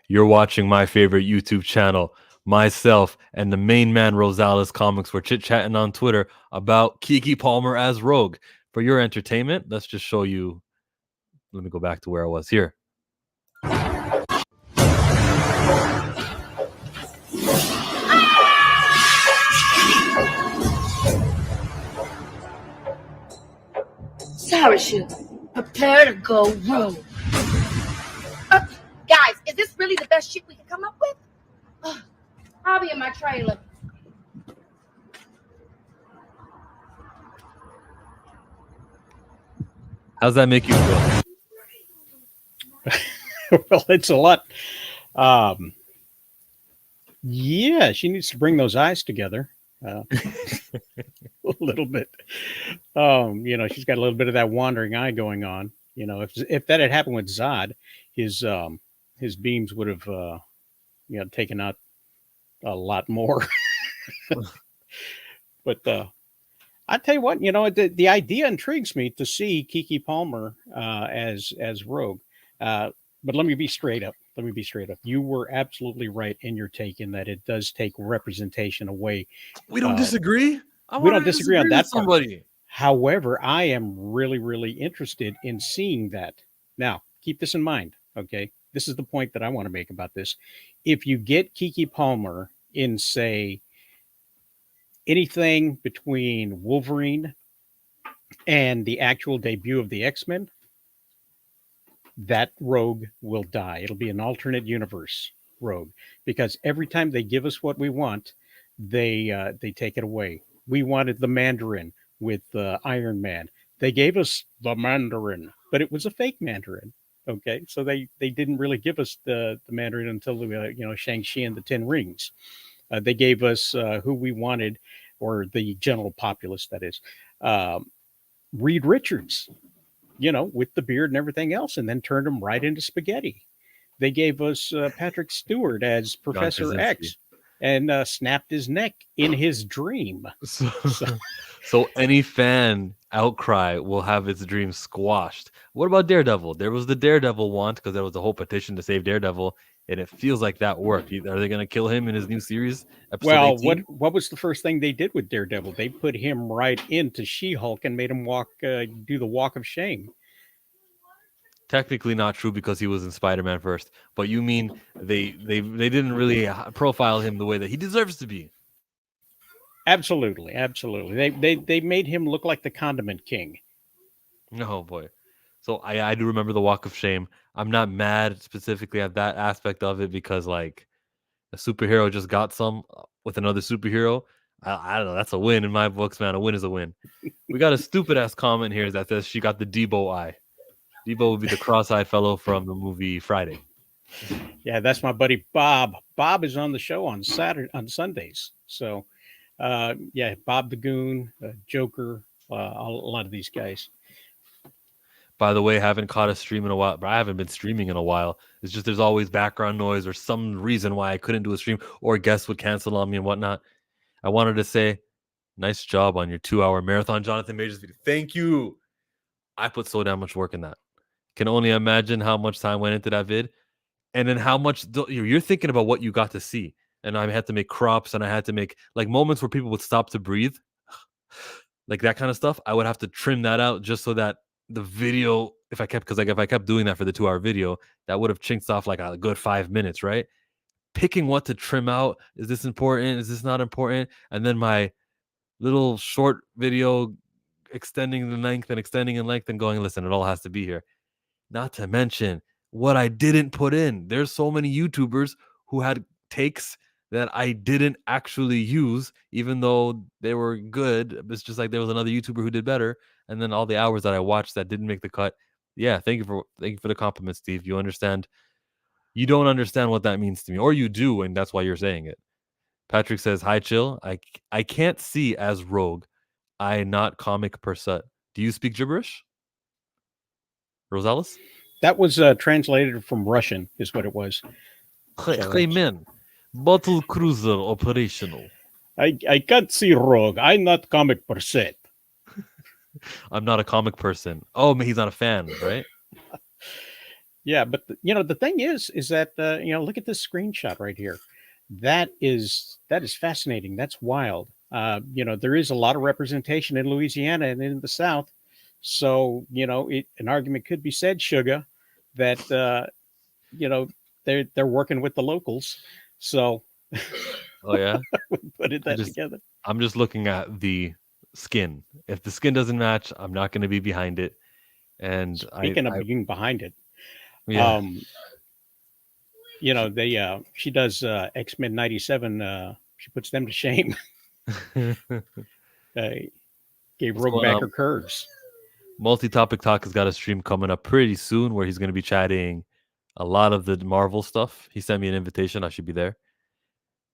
You're watching my favorite YouTube channel. Myself and the main man Rosales Comics were chit-chatting on Twitter about Keke Palmer as Rogue. For your entertainment, let's just show you. Let me go back to where I was here. Parachute, prepare to go rogue. Guys, is this really the best shit we can come up with? I'll be in my trailer. How's that make you feel? Well, it's a lot. Yeah, she needs to bring those eyes together a little bit. She's got a little bit of that wandering eye going on. If that had happened with Zod, his beams would have taken out a lot more. But I tell you what, the idea intrigues me to see Keke Palmer as Rogue. But let me be straight up. You were absolutely right in your take in that it does take representation away. We don't disagree. We don't disagree on that part. However, I am really, really interested in seeing that. Now, keep this in mind, okay? This is the point that I want to make about this. If you get Keke Palmer in, say, anything between Wolverine and the actual debut of the X-Men, that Rogue will die. It'll be an alternate universe Rogue, because every time they give us what we want, they take it away. We wanted the Mandarin with Iron Man. They gave us the Mandarin, but it was a fake Mandarin. Okay, so they didn't really give us the Mandarin until Shang-Chi and the Ten Rings. They gave us who we wanted, or the general populace, that is, Reed Richards, with the beard and everything else, and then turned him right into spaghetti. They gave us Patrick Stewart as Professor X and snapped his neck in his dream. So any fan outcry will have its dream squashed. What about Daredevil? There was the Daredevil want, because there was a whole petition to save Daredevil, and it feels like that worked. Are they going to kill him in his new series? Well, 18? What was the first thing they did with Daredevil? They put him right into She-Hulk and made him do the walk of shame. Technically not true, because he was in Spider-Man first. But you mean they didn't really profile him the way that he deserves to be? Absolutely. They made him look like the Condiment King. Oh boy. So I do remember the walk of shame. I'm not mad specifically at that aspect of it, because like a superhero just got some with another superhero. I don't know. That's a win in my books, man. A win is a win. We got a stupid ass comment here that says she got the Debo eye. Debo would be the cross-eyed fellow from the movie Friday. Yeah, that's my buddy Bob. Bob is on the show on Sundays. So, Bob the Goon, Joker, a lot of these guys. By the way, haven't caught a stream in a while, but I haven't been streaming in a while. It's just there's always background noise or some reason why I couldn't do a stream, or guests would cancel on me and whatnot. I wanted to say, nice job on your 2-hour marathon, Jonathan Majors video. Thank you. I put so damn much work in that. Can only imagine how much time went into that vid, and then how much you're thinking about what you got to see. And I had to make crops, and I had to make like moments where people would stop to breathe, like that kind of stuff. I would have to trim that out just so that the video, if I kept doing that for the 2-hour video, that would have chinked off like a good 5 minutes, right? Picking what to trim out. Is this important? Is this not important? And then my little short video extending in length and going, listen, it all has to be here. Not to mention what I didn't put in. There's so many YouTubers who had takes that I didn't actually use, even though they were good. It's just like there was another YouTuber who did better. And then all the hours that I watched that didn't make the cut. Yeah, thank you for the compliment, Steve. You understand. You don't understand what that means to me, or you do, and that's why you're saying it. Patrick says, "Hi, chill. I can't see as Rogue. I not comic per se. Do you speak gibberish, Rosales?" That was translated from Russian, is what it was. Hey man, Battle Cruiser operational. I can't see Rogue. I'm not comic per se. I'm not a comic person. Oh, he's not a fan, right? Yeah, but the thing is that look at this screenshot right here. That is fascinating. That's wild. There is a lot of representation in Louisiana and in the South, so an argument could be said, Sugar, that you know they're working with the locals. So Oh yeah, we put I that just together. I'm just looking at the skin. If the skin doesn't match, I'm not going to be behind it. And Speaking of being behind it, yeah. um, they she does X-Men 97. She puts them to shame. uh, Gave What's Rogue going back her on? curves. Multi-topic talk has got a stream coming up pretty soon where he's going to be chatting a lot of the Marvel stuff. He sent me an invitation. I should be there.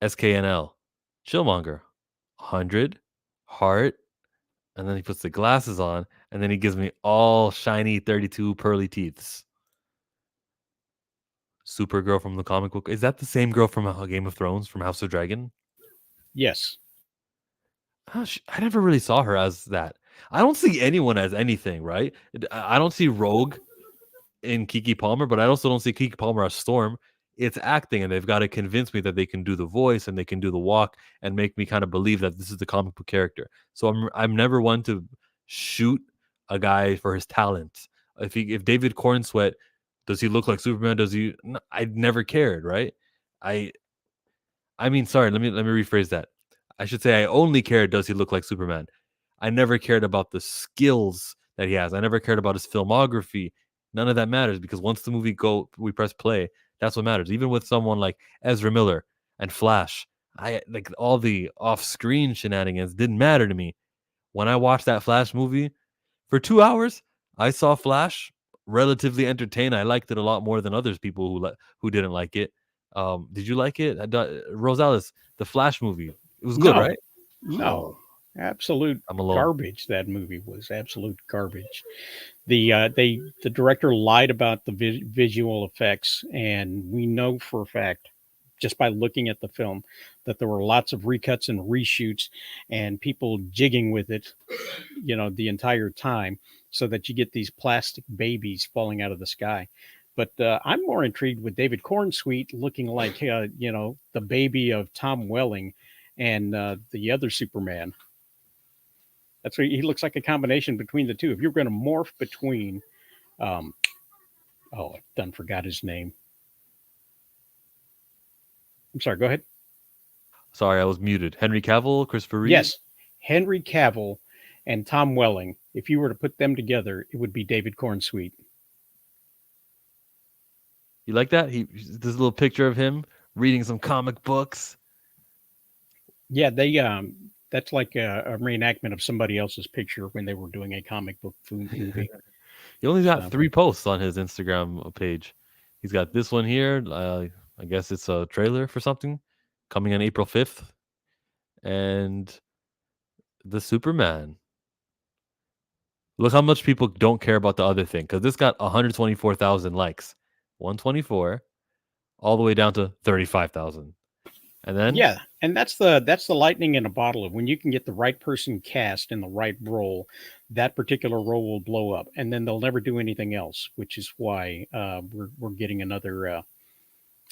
SKNL, Chillmonger, 100, heart, and then he puts the glasses on, and then he gives me all shiny 32 pearly teeths. Supergirl from the comic book. Is that the same girl from Game of Thrones, from House of Dragon? Yes. Oh, I never really saw her as that. I don't see anyone as anything, right? I don't see Rogue in Keke Palmer, but I also don't see Keke Palmer as Storm. It's acting, and they've got to convince me that they can do the voice and they can do the walk and make me kind of believe that this is the comic book character. So I'm never one to shoot a guy for his talent. If David Cornsweet, does he look like Superman? Does he? I never cared, right? I I mean, sorry, let me rephrase that. I should say I only cared, does he look like Superman? I never cared about the skills that he has. I never cared about his filmography. None of that matters because once the movie we press play, that's what matters. Even with someone like Ezra Miller and Flash, I like all the off-screen shenanigans didn't matter to me. When I watched that Flash movie for 2 hours, I saw Flash relatively entertained. I liked it a lot more than others people who didn't like it. Did you like it, Rosales? The Flash movie. It was good, No, right? Oh, no, absolute I'm alone. garbage. That movie was absolute garbage. The director lied about the visual effects, and we know for a fact, just by looking at the film, that there were lots of recuts and reshoots, and people jigging with it, the entire time, so that you get these plastic babies falling out of the sky. But I'm more intrigued with David Cornsweet looking like the baby of Tom Welling and the other Superman. That's what he looks like, a combination between the two. If you're going to morph between, um, oh, I done forgot his name. I'm sorry. Go ahead. Sorry, I was muted. Henry Cavill, Christopher Reeve. Yes, Henry Cavill and Tom Welling. If you were to put them together, it would be David Cornsweet. You like that? This little picture of him reading some comic books. Yeah, they that's like a reenactment of somebody else's picture when they were doing a comic book movie. He only got So, 3 posts on his Instagram page. He's got this one here. I guess it's a trailer for something coming on April 5th. And the Superman. Look how much people don't care about the other thing because this got 124,000 likes. 124 all the way down to 35,000. And then yeah, and that's the lightning in a bottle. Of when you can get the right person cast in the right role, that particular role will blow up, and then they'll never do anything else. Which is why we're getting another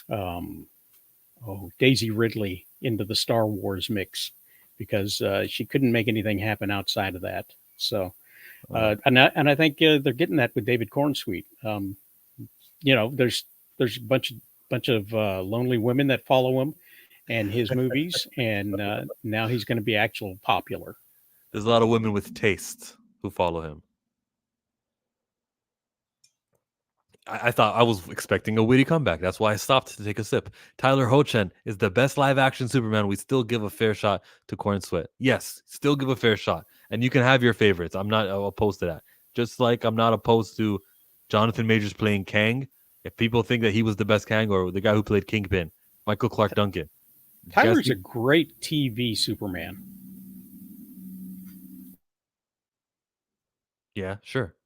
um, Daisy Ridley into the Star Wars mix, because she couldn't make anything happen outside of that. So, and I think they're getting that with David Cornsweet. There's a bunch of lonely women that follow him and his movies, and now he's going to be actual popular. there's a lot of women with taste who follow him. I thought I was expecting a witty comeback. That's why I stopped to take a sip. Tyler Hoechlin is the best live action Superman. We still give a fair shot to Cornsweet. Yes, still give a fair shot. And you can have your favorites. I'm not opposed to that. Just like I'm not opposed to Jonathan Majors playing Kang. If people think that he was the best Kang, or the guy who played Kingpin, Michael Clark Duncan. Tyler's a great TV Superman. Yeah, sure.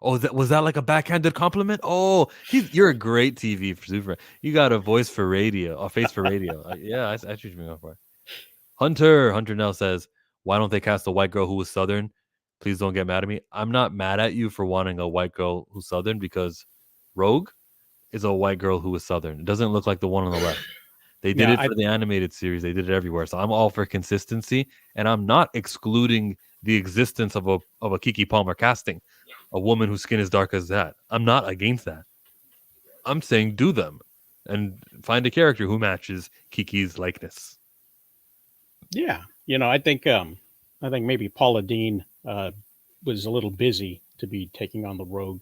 Oh, was that like a backhanded compliment? Oh, you're a great TV for Superman. You got a voice for radio, a face for radio. Yeah, I see what you're going for. Hunter now says, why don't they cast a white girl who was Southern? Please don't get mad at me. I'm not mad at you for wanting a white girl who's Southern because Rogue, is a white girl who is Southern. It doesn't look like the one on the left. They did Yeah, it for the animated series. They did it everywhere. So I'm all for consistency, and I'm not excluding the existence of a Keke Palmer casting, a woman whose skin is dark as that. I'm not against that. I'm saying do them, and find a character who matches Kiki's likeness. yeah. I think maybe Paula Dean was a little busy to be taking on the Rogue.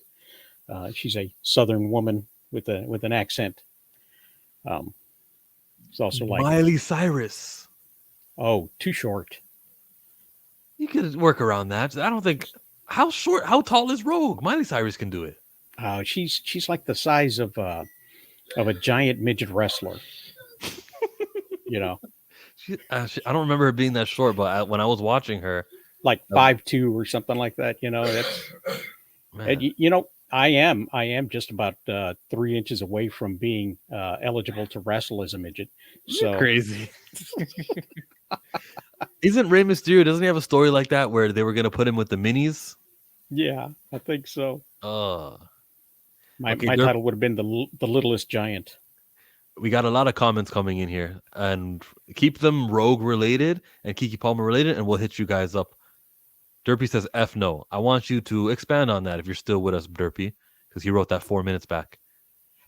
She's a Southern woman with an accent. Um, it's also like, Miley Cyrus. oh, too short. You could work around that. I don't think how tall is Rogue? Miley Cyrus can do it. She's like the size of a giant midget wrestler. You know, I don't remember her being that short, but when I was watching her, like 5'2" or something like that. man, I am just about 3 inches away from being eligible to wrestle as a midget. So crazy. Isn't Rey Mysterio? Doesn't he have a story like that where they were gonna put him with the minis? yeah, I think so. Uh My okay, my title would have been the littlest giant. we got a lot of comments coming in here, and keep them Rogue related and Keke Palmer related, and we'll hit you guys up. Derpy says F no. I want you to expand on that if you're still with us, Derpy, because he wrote that 4 minutes back.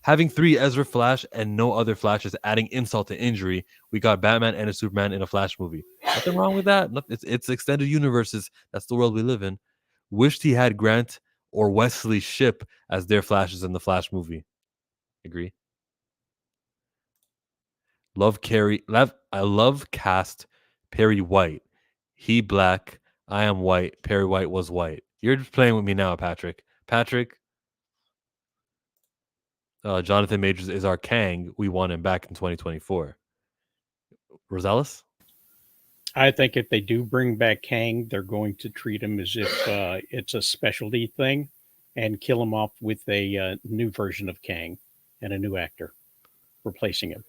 Having 3 Ezra Flash and no other Flashes adding insult to injury, we got Batman and a Superman in a Flash movie. Nothing wrong with that. It's extended universes. That's the world we live in. Wished he had Grant or Wesley Shipp as their Flashes in the Flash movie. Agree. I love cast Perry White. He black. I am white. Perry White was white. You're just playing with me now, Patrick. Patrick, Jonathan Majors is our Kang. We won him back in 2024. Rosales? I think if they do bring back Kang, they're going to treat him as if it's a specialty thing, and kill him off with a new version of Kang and a new actor replacing him.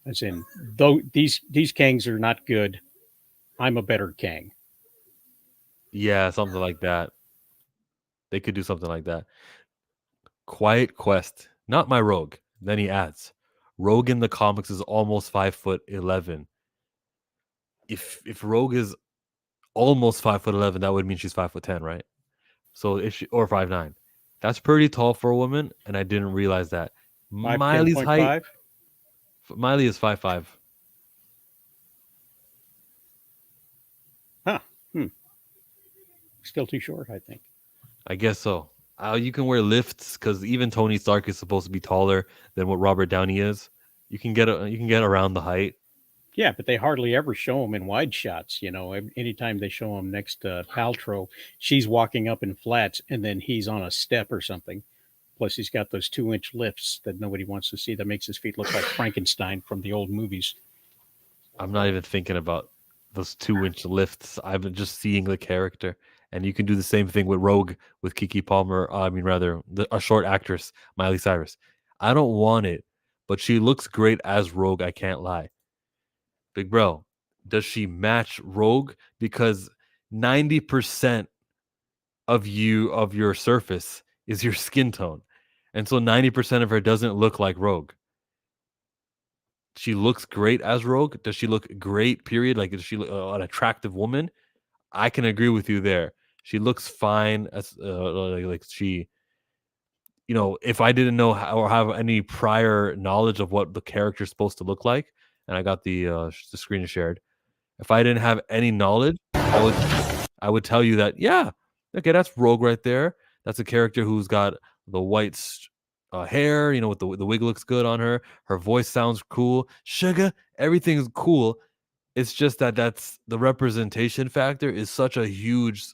As in, though these Kangs are not good, I'm a better Kang. Yeah, something like that. They could do something like that. Quiet Quest, not my Rogue. Then he adds, Rogue in the comics is almost 5'11". If Rogue is almost 5'11", that would mean she's 5'10", right? So if she or 5'9", that's pretty tall for a woman, and I didn't realize that. Miley's height, 5'10.5. Miley is 5'5". Huh. Still too short, I think. I guess so. You can wear lifts because even Tony Stark is supposed to be taller than what Robert Downey is. You can get around the height. Yeah, but they hardly ever show him in wide shots. Anytime they show him next to Paltrow, she's walking up in flats, and then he's on a step or something. Plus, he's got those 2-inch lifts that nobody wants to see. That makes his feet look like Frankenstein from the old movies. I'm not even thinking about those 2-inch lifts. I've been just seeing the character, and you can do the same thing with Rogue with Keke Palmer. I mean, rather, a short actress, Miley Cyrus. I don't want it, but she looks great as Rogue. I can't lie. Big bro, does she match Rogue? Because 90% of your surface is your skin tone, and so 90% of her doesn't look like Rogue. She looks great as Rogue. Does she look great? Period. Like, does she look an attractive woman? I can agree with you there. She looks fine as like she. If I didn't know how, or have any prior knowledge of what the character's supposed to look like, and I got the screen shared. If I didn't have any knowledge, I would tell you that, yeah, okay, that's Rogue right there. That's a character who's got the white hair, with the wig looks good on her. Her voice sounds cool. Sugar, everything's cool. It's just that's the representation factor is such a huge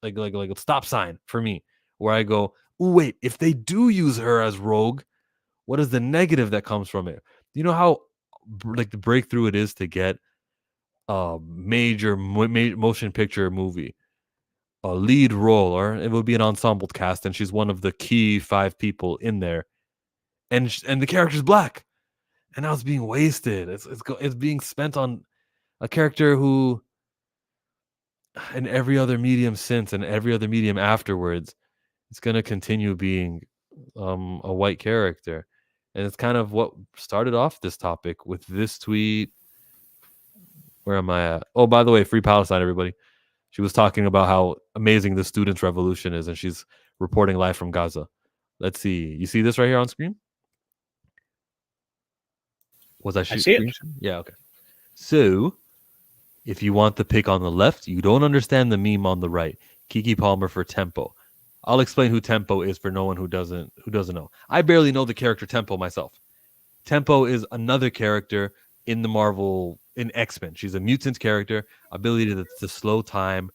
like a stop sign for me, where I go, ooh, wait, if they do use her as Rogue, what is the negative that comes from it? You know how like the breakthrough it is to get a major motion picture movie, a lead role, or it would be an ensemble cast, and she's one of the key 5 people in there, and the character's black, and now it's being wasted. It's being spent on a character who, in every other medium since and every other medium afterwards, it's gonna continue being a white character. And it's kind of what started off this topic with this tweet. Where am I at? Oh, by the way, free Palestine, everybody. She was talking about how amazing the students' revolution is, and she's reporting live from Gaza. Let's see. You see this right here on screen? Was I I shoot see it. screen? Yeah, okay. So, if you want the pick on the left, you don't understand the meme on the right. Keke Palmer for Tempo. I'll explain who Tempo is for no one who doesn't know. I barely know the character Tempo myself. Tempo is another character in the Marvel in X-Men. She's a mutant character, ability to slow time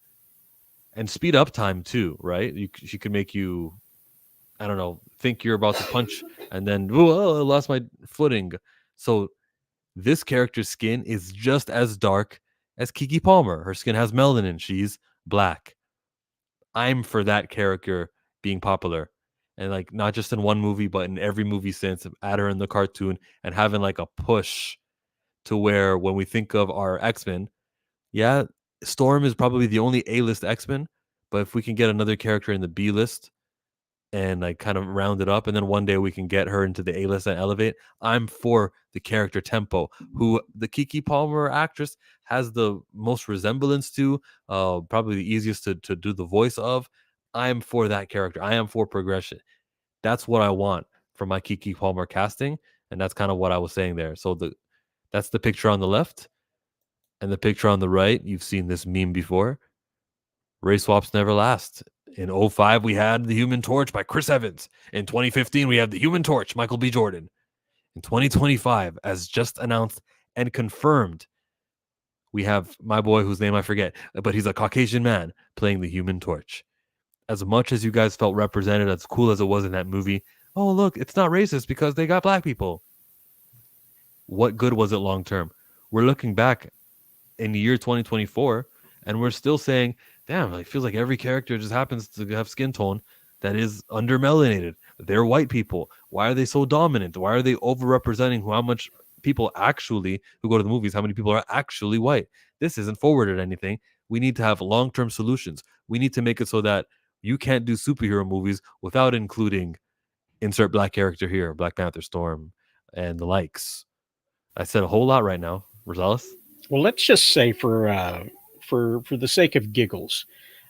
and speed up time too, right? She could make you, I don't know, think you're about to punch and then whoa, I lost my footing. So this character's skin is just as dark as Keke Palmer. Her skin has melanin. She's black. I'm for that character being popular. And like not just in one movie, but in every movie since, add her in the cartoon and having like a push to where when we think of our X-Men, yeah, Storm is probably the only A-list X-Men, but if we can get another character in the B list and like kind of round it up, and then one day we can get her into the A-list and elevate, I'm for the character Tempo, who the Keke Palmer actress has the most resemblance to, probably the easiest to do the voice of. I'm for that character. I am for progression. That's what I want from my Keke Palmer casting, and that's kind of what I was saying there. So that's the picture on the left. And the picture on the right, you've seen this meme before. Race swaps never last. In '05, we had The Human Torch by Chris Evans. In 2015, we have The Human Torch, Michael B. Jordan. In 2025, as just announced and confirmed, we have my boy whose name I forget, but he's a Caucasian man playing the Human Torch. As much as you guys felt represented, as cool as it was in that movie, oh, look, it's not racist because they got black people. What good was it long term? We're looking back in the year 2024, and we're still saying, damn, like feels like every character just happens to have skin tone that is undermelanated. They're white people. Why are they so dominant? Why are they overrepresenting how much people actually who go to the movies, how many people are actually white? This isn't forwarded anything. We need to have long-term solutions. We need to make it so that you can't do superhero movies without including insert black character here, Black Panther, Storm, and the likes. I said a whole lot right now, Rosales. Well, let's just say for the sake of giggles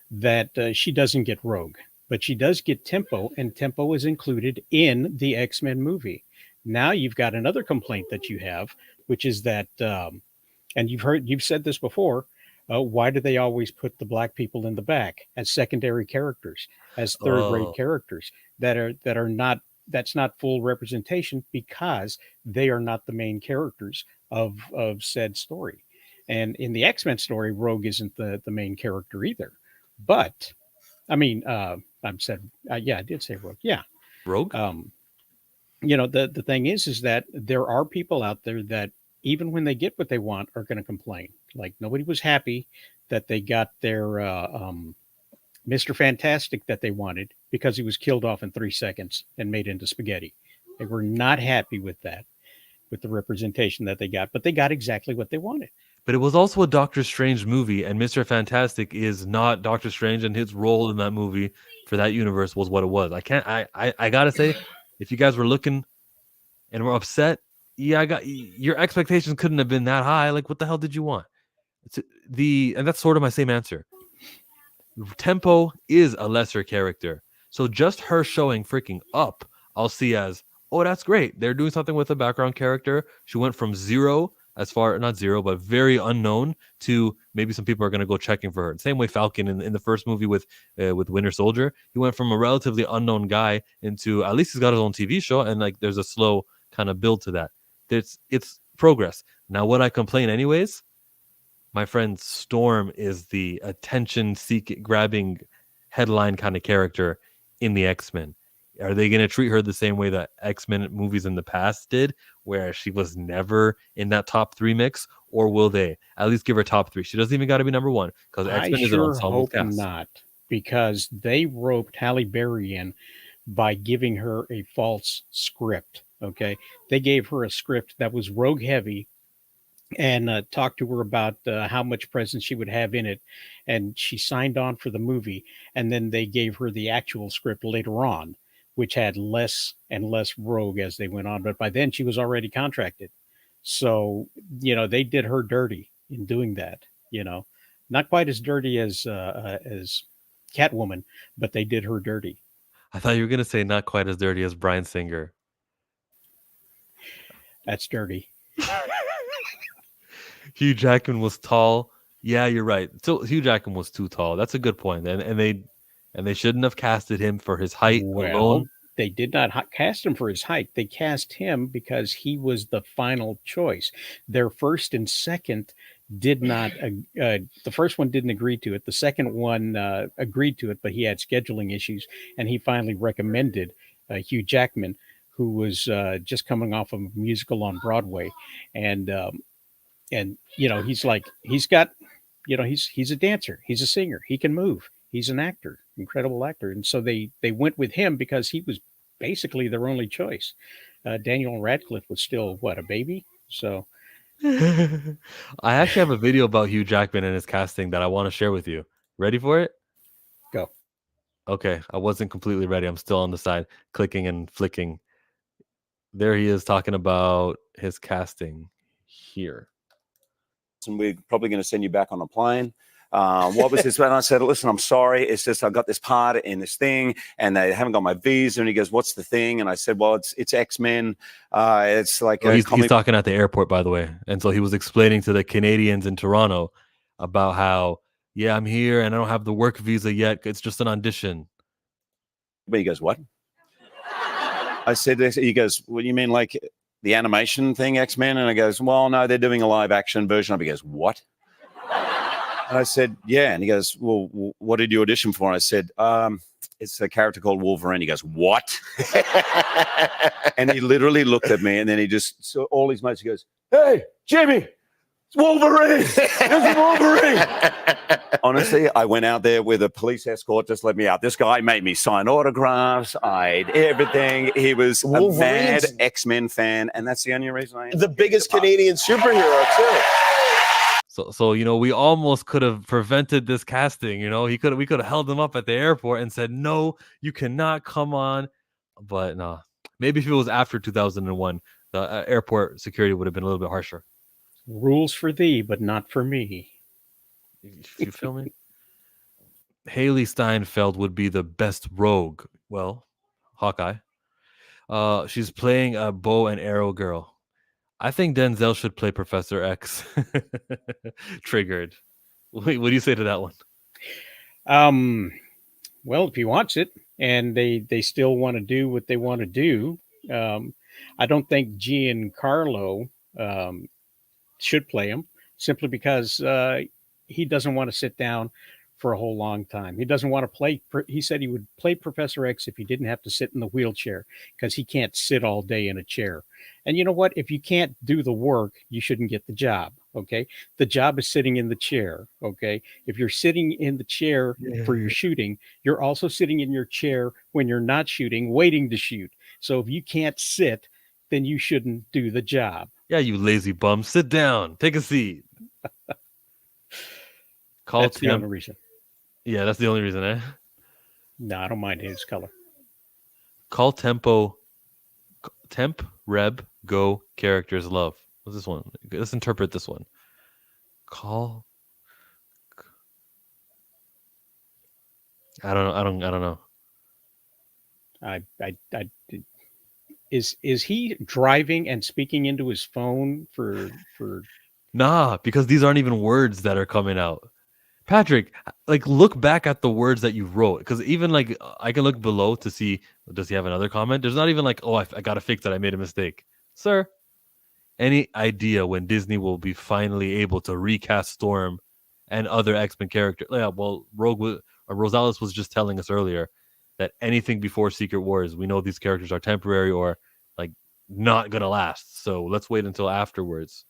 that she doesn't get Rogue, but she does get Tempo, and Tempo is included in the X-Men movie. Now you've got another complaint that you have, which is that, and you've said this before. Why do they always put the black people in the back as secondary characters, as third-rate Oh, characters that are not that's not full representation because they are not the main characters of said story. And in the X-Men story, Rogue isn't the main character either. But I mean, I've said, yeah, I did say Rogue. Yeah. Rogue? Um, the thing is that there are people out there that even when they get what they want are going to complain. Like nobody was happy that they got their Mr. Fantastic that they wanted because he was killed off in 3 seconds and made into spaghetti. They were not happy with that, with the representation that they got, but they got exactly what they wanted. But it was also a Doctor Strange movie, and Mr. Fantastic is not Doctor Strange, and his role in that movie for that universe was what it was. I can't. I gotta say, if you guys were looking and were upset, yeah, I got your expectations couldn't have been that high. Like, what the hell did you want? And that's sort of my same answer. Tempo is a lesser character. So just her showing freaking up, I'll see as, oh, that's great. They're doing something with a background character. She went from zero, as far, not zero, but very unknown to maybe some people are going to go checking for her. Same way Falcon in the first movie with Winter Soldier, he went from a relatively unknown guy into, at least he's got his own TV show, and like there's a slow kind of build to that. It's progress. Now, what I complain anyways, my friend Storm is the attention seeking grabbing headline kind of character in the X-Men. Are they going to treat her the same way that X-Men movies in the past did, where she was never in that top 3 mix? Or will they at least give her top 3? She doesn't even got to be number 1 because I X-Men is an sure ensemble hope cast. not, because they roped Halle Berry in by giving her a false script. Okay, they gave her a script that was rogue heavy and talked to her about how much presence she would have in it, and she signed on for the movie. And then they gave her the actual script later on, which had less and less Rogue as they went on. But by then she was already contracted. So, they did her dirty in doing that, not quite as dirty as Catwoman, but they did her dirty. I thought you were gonna say not quite as dirty as Bryan Singer. That's dirty. Hugh Jackman was tall. Yeah, you're right. So Hugh Jackman was too tall. That's a good point. And they shouldn't have casted him for his height alone. They did not cast him for his height. They cast him because he was the final choice. Their first and second did not. The first one didn't agree to it. The second one agreed to it, but he had scheduling issues, and he finally recommended Hugh Jackman, who was just coming off of a musical on Broadway, and he's a dancer, he's a singer, he can move, he's an actor, incredible actor, and so they went with him because he was basically their only choice. Daniel Radcliffe was still a baby, so. I actually have a video about Hugh Jackman and his casting that I want to share with you. Ready for it? Go. Okay, I wasn't completely ready. I'm still on the side, clicking and flicking. There he is talking about his casting here. And we're probably going to send you back on a plane. What was this? And I said, listen, I'm sorry. It's just I've got this part in this thing and they haven't got my visa. And he goes, what's the thing? And I said, well, it's X-Men. It's like he's talking at the airport, by the way. And so he was explaining to the Canadians in Toronto about how, yeah, I'm here and I don't have the work visa yet. It's just an audition. But he goes, what? I said this. He goes, what do you mean, like the animation thing, X-Men? And I goes, well, no, they're doing a live action version of it. He goes, what? And I said, yeah. And he goes, well, what did you audition for? And I said, it's a character called Wolverine. He goes, what? And he literally looked at me and then he just saw all his mates. He goes, hey, Jimmy, it's Wolverine. It's Wolverine. Honestly, I went out there with a police escort, just let me out. This guy made me sign autographs. I did everything. He was a mad X-Men fan. And that's the only reason I am. The biggest Canadian superhero, too. So we almost could have prevented this casting. We could have held him up at the airport and said, no, you cannot come on. But no, maybe if it was after 2001, the airport security would have been a little bit harsher. Rules for thee, but not for me. You feel me? Haley Steinfeld would be the best rogue. Well, Hawkeye. She's playing a bow and arrow girl. I think Denzel should play Professor X. Triggered. What do you say to that one? Well, if he wants it and they still want to do what they want to do, I don't think Giancarlo should play him simply because he doesn't want to sit down for a whole long time. He doesn't want to play. He said he would play Professor X if he didn't have to sit in the wheelchair because he can't sit all day in a chair. And you know what? If you can't do the work, you shouldn't get the job. Okay. The job is sitting in the chair. Okay. If you're sitting in the chair for your shooting, you're also sitting in your chair when you're not shooting, waiting to shoot. So if you can't sit, then you shouldn't do the job. Yeah, you lazy bum. Sit down. Take a seat. That's the only reason. Yeah, that's the only reason, eh? No, I don't mind his color. Call temp reb go characters love. What's this one? Let's interpret this one. Call. I don't know. Is he driving and speaking into his phone for? Nah, because these aren't even words that are coming out. Patrick, like look back at the words that you wrote, because even like I can look below to see does he have another comment. There's not even like, oh, I gotta fix that, I made a mistake, sir. Any idea when Disney will be finally able to recast Storm and other X-Men characters? Yeah, well, Rosales was just telling us earlier that anything before Secret Wars, we know these characters are temporary or like not gonna last. So let's wait until afterwards.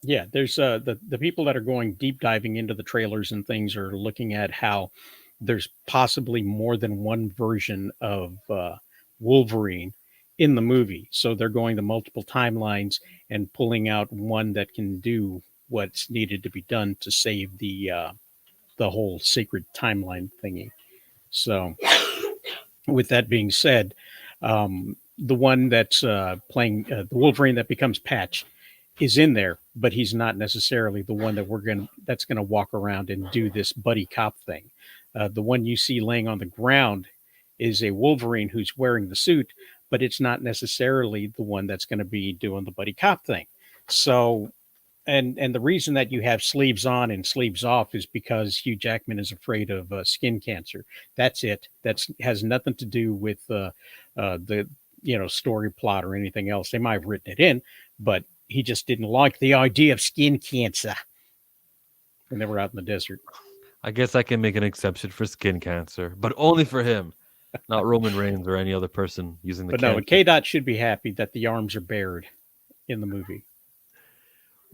Yeah, there's the people that are going deep diving into the trailers and things are looking at how there's possibly more than one version of Wolverine in the movie. So they're going to multiple timelines and pulling out one that can do what's needed to be done to save the whole sacred timeline thingy. So with that being said, the one that's playing the Wolverine that becomes Patch is in there, but he's not necessarily the one that's gonna walk around and do this buddy cop thing. The one you see laying on the ground is a Wolverine who's wearing the suit, but it's not necessarily the one that's going to be doing the buddy cop thing. So, and the reason that you have sleeves on and sleeves off is because Hugh Jackman is afraid of skin cancer. That's it. That's has nothing to do with the story plot or anything else. They might have written it in, but he just didn't like the idea of skin cancer when they were out in the desert. I guess I can make an exception for skin cancer, but only for him, not Roman Reigns or any other person using the But no, cancer. K. Dot should be happy that the arms are bared in the movie.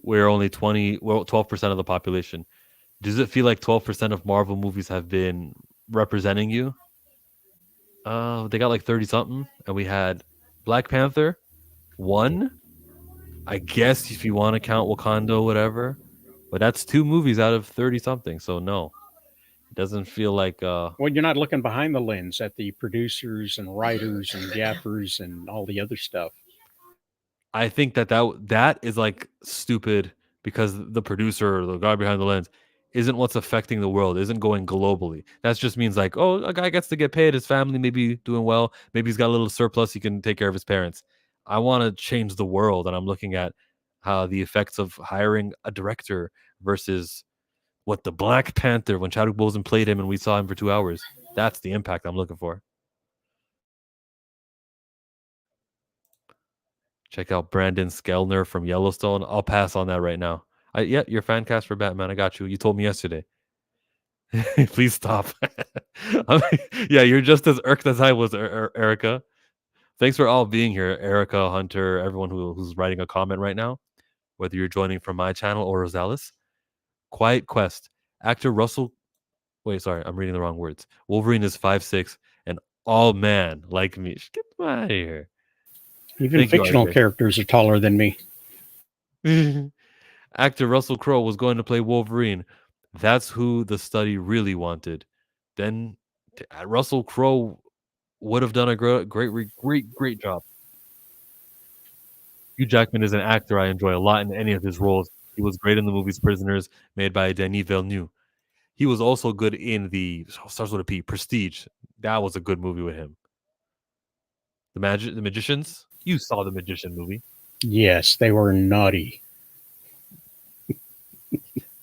We're only 12% of the population. Does it feel like 12% of Marvel movies have been representing you? They got like 30 something, and we had Black Panther, one. I guess if you want to count Wakanda, whatever, but that's 2 movies out of 30 something. So no, it doesn't feel like. Well, you're not looking behind the lens at the producers and writers and gaffers and all the other stuff. I think that is like stupid because the producer or the guy behind the lens isn't what's affecting the world, isn't going globally. That just means like, oh, a guy gets to get paid, his family maybe doing well, maybe he's got a little surplus, he can take care of his parents. I want to change the world, and I'm looking at how the effects of hiring a director versus what the Black Panther when Chadwick Boseman played him and we saw him for 2 hours. That's the impact I'm looking for. Check out Brandon Skellner from Yellowstone. I'll pass on that right now. Yeah, your fan cast for Batman. I got you. You told me yesterday. Please stop. Yeah, you're just as irked as I was, Erica. Thanks for all being here, Erica, Hunter, everyone who's writing a comment right now, whether you're joining from my channel or Rosales. Quiet Quest. Actor Russell. Wait, sorry, I'm reading the wrong words. Wolverine is 5'6" and all man like me. Get out of here. Even Thank you, fictional RJ. characters are taller than me. Actor Russell Crowe was going to play Wolverine. That's who the study really wanted. Then Russell Crowe would have done a great job. Hugh Jackman is an actor I enjoy a lot in any of his roles. He was great in the movies Prisoners, made by Denis Villeneuve. He was also good in the starts with a P, Prestige. That was a good movie with him. The Magicians. You saw the Magician movie. Yes, they were naughty.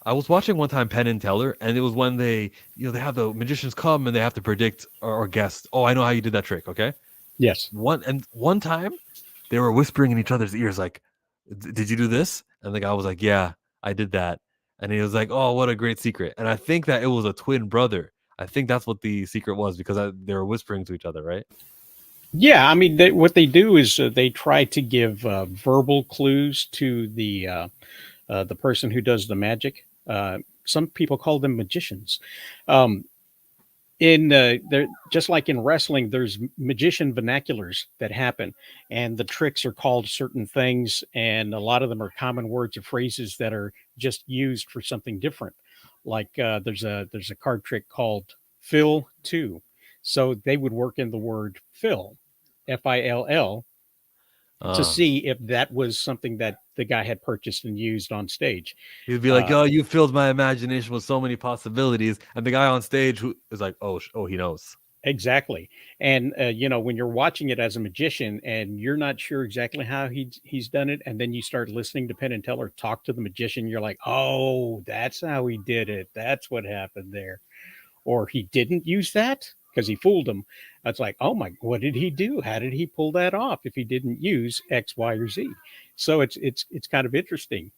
I was watching one time Penn and Teller, and it was when they have the magicians come and they have to predict or guess. Oh, I know how you did that trick. Okay, Yes. one time they were whispering in each other's ears, like, "Did you do this?" And the guy was like, "Yeah, I did that." And he was like, "Oh, what a great secret!" And I think that it was a twin brother. I think that's what the secret was because they were whispering to each other, right? Yeah, I mean, what they do is they try to give verbal clues to the person who does the magic. Some people call them magicians. Um, they're just like in wrestling, there's magician vernaculars that happen, and the tricks are called certain things, and a lot of them are common words or phrases that are just used for something different. Like there's a card trick called Fill Two, so they would work in the word fill, FILL, to see if that was something that the guy had purchased and used on stage. He'd be like, "Oh, you filled my imagination with so many possibilities," and the guy on stage who is like, "Oh, he knows." Exactly. And when you're watching it as a magician and you're not sure exactly how he's done it, and then you start listening to Penn and Teller talk to the magician, you're like, oh, that's how he did it. That's what happened there. Or he didn't use that because he fooled him. It's like, oh my, what did he do? How did he pull that off if he didn't use X, Y, or Z? So it's kind of interesting.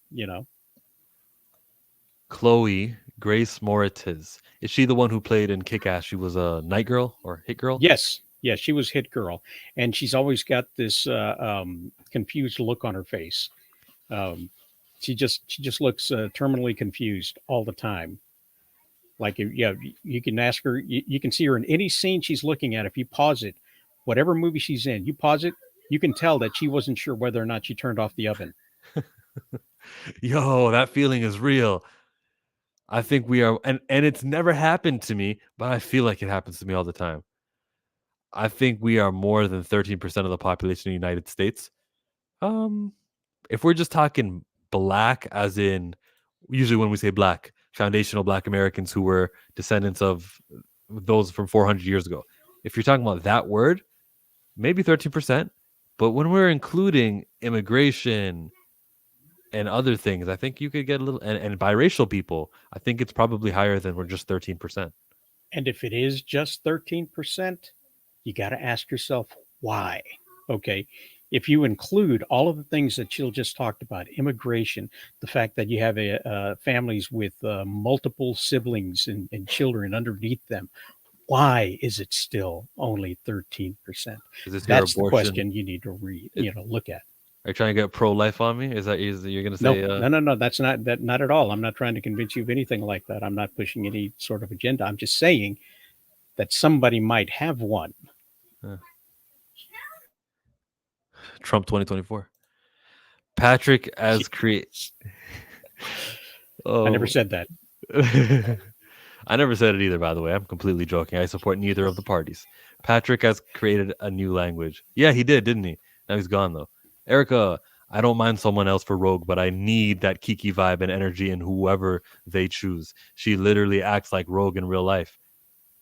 Chloe Grace Moritz. Is she the one who played in Kick-Ass? She was a night girl or hit girl? Yes. Yeah, she was Hit Girl, and she's always got this confused look on her face. She just looks terminally confused all the time. Like, you can ask her, you can see her in any scene she's looking at. If you pause it, whatever movie she's in, you pause it, you can tell that she wasn't sure whether or not she turned off the oven. Yo, that feeling is real. I think we are, and it's never happened to me, but I feel like it happens to me all the time. I think we are more than 13% of the population of the United States. If we're just talking black, as in usually when we say black, foundational black Americans who were descendants of those from 400 years ago. If you're talking about that word, maybe 13%. But when we're including immigration and other things, I think you could get a little, and biracial people, I think it's probably higher than we're just 13%. And if it is just 13%, you got to ask yourself why. Okay. If you include all of the things that Jill just talked about, immigration, the fact that you have families with multiple siblings and children underneath them, why is it still only 13%? Is this your That's the abortion? question you need to look at. Are you trying to get pro-life on me? Is you're going to No, say? no. That's not at all. I'm not trying to convince you of anything like that. I'm not pushing any sort of agenda. I'm just saying that somebody might have one. Trump 2024. Patrick as create. I never said that. I never said it either, by the way. I'm completely joking. I support neither of the parties. Patrick has created a new language. Yeah, he did, didn't he? Now he's gone, though. Erica, I don't mind someone else for Rogue, but I need that Keke vibe and energy in whoever they choose. She literally acts like Rogue in real life.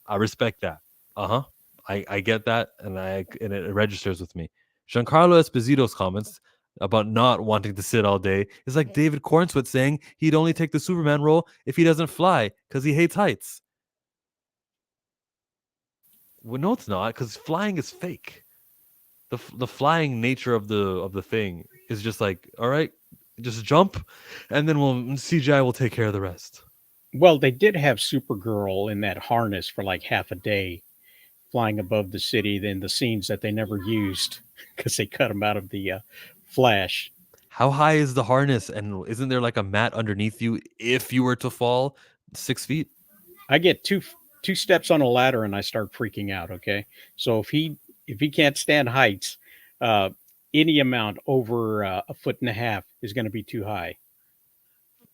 I respect that. Uh-huh. I get that, and it registers with me. Giancarlo Esposito's comments about not wanting to sit all day is like David Cornswet saying he'd only take the Superman role if he doesn't fly because he hates heights. Well, no, it's not, because flying is fake. The flying nature of the thing is just like, all right, just jump, and then CGI will take care of the rest. Well, they did have Supergirl in that harness for like half a day, flying above the city. Then the scenes that they never used because they cut them out of the Flash. How high is the harness? And isn't there like a mat underneath you if you were to fall 6 feet? I get two steps on a ladder and I start freaking out. Okay, so if he can't stand heights, any amount over a foot and a half is going to be too high.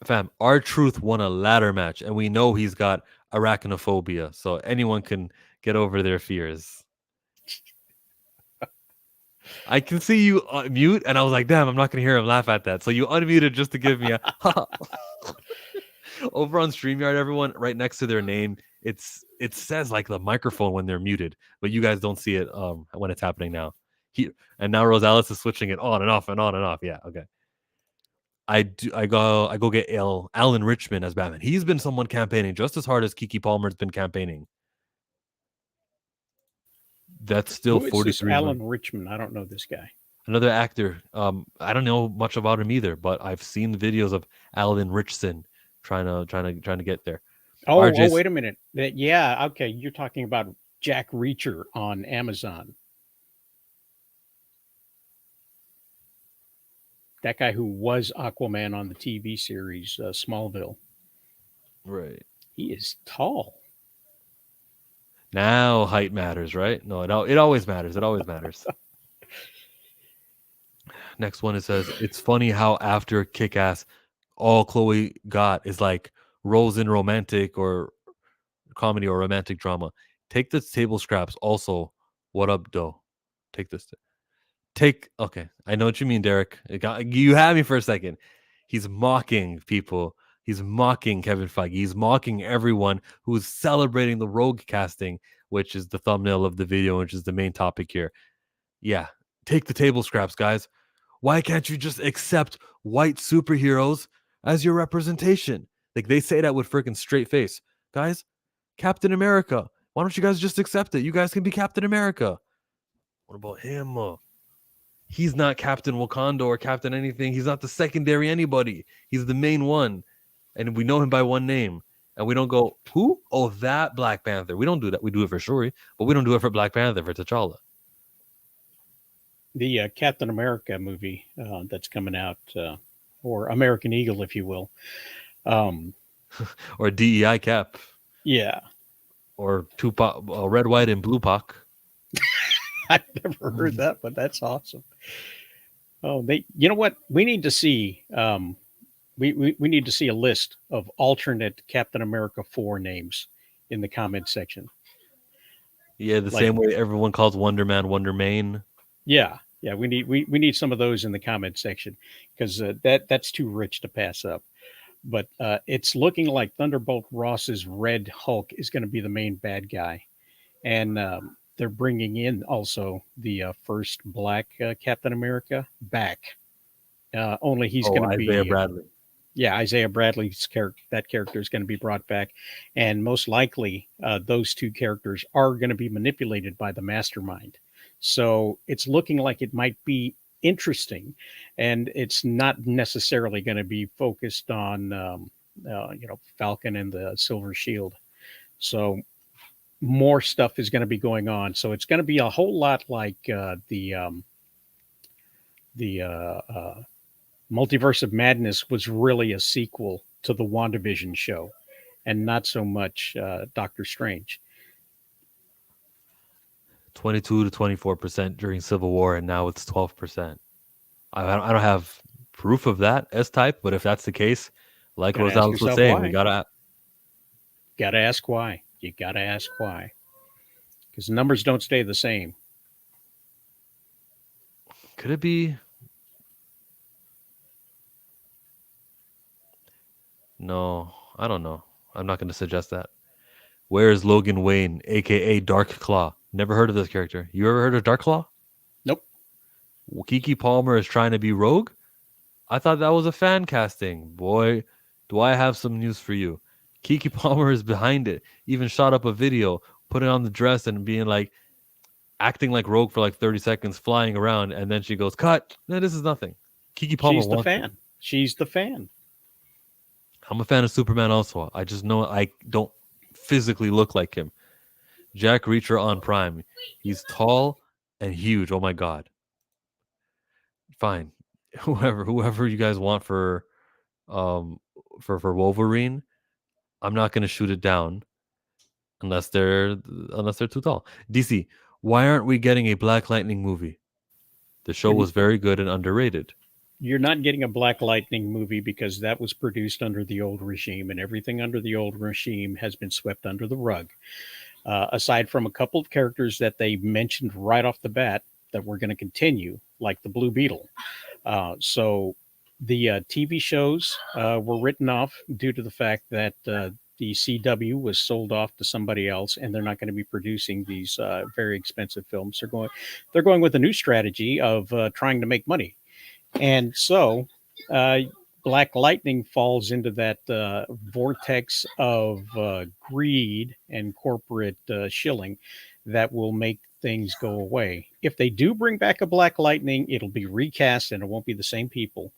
Fam, R-Truth won a ladder match, and we know he's got arachnophobia, so anyone can get over their fears. I can see you mute, and I was like, damn, I'm not going to hear him laugh at that. So you unmuted just to give me a over on StreamYard, everyone, right next to their name, it says like the microphone when they're muted, but you guys don't see it when it's happening now. And now Rosales is switching it on and off and on and off. Yeah, okay. I go get Alan Richmond as Batman. He's been someone campaigning just as hard as Keke Palmer's been campaigning. That's still 43. Alan Richmond. I don't know this guy. Another actor. I don't know much about him either, but I've seen the videos of Alan Richson trying to get there. Oh, wait a minute. Yeah, okay. You're talking about Jack Reacher on Amazon. That guy who was Aquaman on the TV series Smallville. Right. He is tall. Now height matters, right? No, it always matters. It always matters. Next one, it says, it's funny how after Kick-Ass, all Chloe got is like roles in romantic or comedy or romantic drama. Take the table scraps also. What up, Doe? Take this. Okay. I know what you mean, Derek. You had me for a second. He's mocking people. He's mocking Kevin Feige. He's mocking everyone who's celebrating the Rogue casting, which is the thumbnail of the video, which is the main topic here. Yeah. Take the table scraps, guys. Why can't you just accept white superheroes as your representation? Like, they say that with freaking straight face. Guys, Captain America. Why don't you guys just accept it? You guys can be Captain America. What about him? He's not Captain Wakanda or Captain anything. He's not the secondary anybody. He's the main one. And we know him by one name. And we don't go, who? Oh, that Black Panther. We don't do that. We do it for Shuri, but we don't do it for Black Panther, for T'Challa. The Captain America movie that's coming out, or American Eagle, if you will. Or DEI Cap. Yeah. Or Tupac, Red, White, and Blue Pac. I've never heard that, but that's awesome. Oh, you know what? We need to see, we need to see a list of alternate Captain America 4 names in the comment section. Yeah, the Like- same way everyone calls Wonder Man Wonder Main. Yeah, we need some of those in the comment section because that's too rich to pass up. But it's looking like Thunderbolt Ross's Red Hulk is going to be the main bad guy, and they're bringing in also the first Black Captain America back. Only he's going to Isaiah be Bradley. Isaiah Bradley's character. That character is going to be brought back, and most likely those two characters are going to be manipulated by the Mastermind. So it's looking like it might be interesting, and it's not necessarily going to be focused on Falcon and the Silver Shield. So more stuff is going to be going on. So it's going to be a whole lot like the Multiverse of Madness was really a sequel to the WandaVision show, and not so much Doctor Strange. 22 to 24% during Civil War, and now it's 12%. I don't have proof of that S-type, but if that's the case, like Gotta ask Rosales was yourself saying, why. we gotta. Gotta ask why. You gotta ask why, because numbers don't stay the same. Could it be? No, I don't know. I'm not going to suggest that. Where is Logan Wayne, aka Dark Claw? Never heard of this character. You ever heard of Dark Claw? Nope. Keke Palmer is trying to be Rogue? I thought that was a fan casting. Boy, do I have some news for you. Keke Palmer is behind it. Even shot up a video, putting on the dress and being like, acting like Rogue for like 30 seconds, flying around, and then she goes, cut. No, this is nothing. Keke Palmer She's the wants fan. it. She's the fan. I'm a fan of Superman also. I just know I don't physically look like him. Jack Reacher on Prime. He's tall and huge. Oh my god. Fine. Whoever you guys want for Wolverine, I'm not going to shoot it down unless they're too tall. DC, why aren't we getting a Black Lightning movie? The show was very good and underrated. You're not getting a Black Lightning movie because that was produced under the old regime, and everything under the old regime has been swept under the rug. Aside from a couple of characters that they mentioned right off the bat that we're going to continue, like the Blue Beetle. So the TV shows were written off due to the fact that the CW was sold off to somebody else, and they're not going to be producing these very expensive films. They're going with a new strategy of trying to make money. And so Black Lightning falls into that vortex of greed and corporate shilling that will make things go away. If they do bring back a Black Lightning, it'll be recast and it won't be the same people.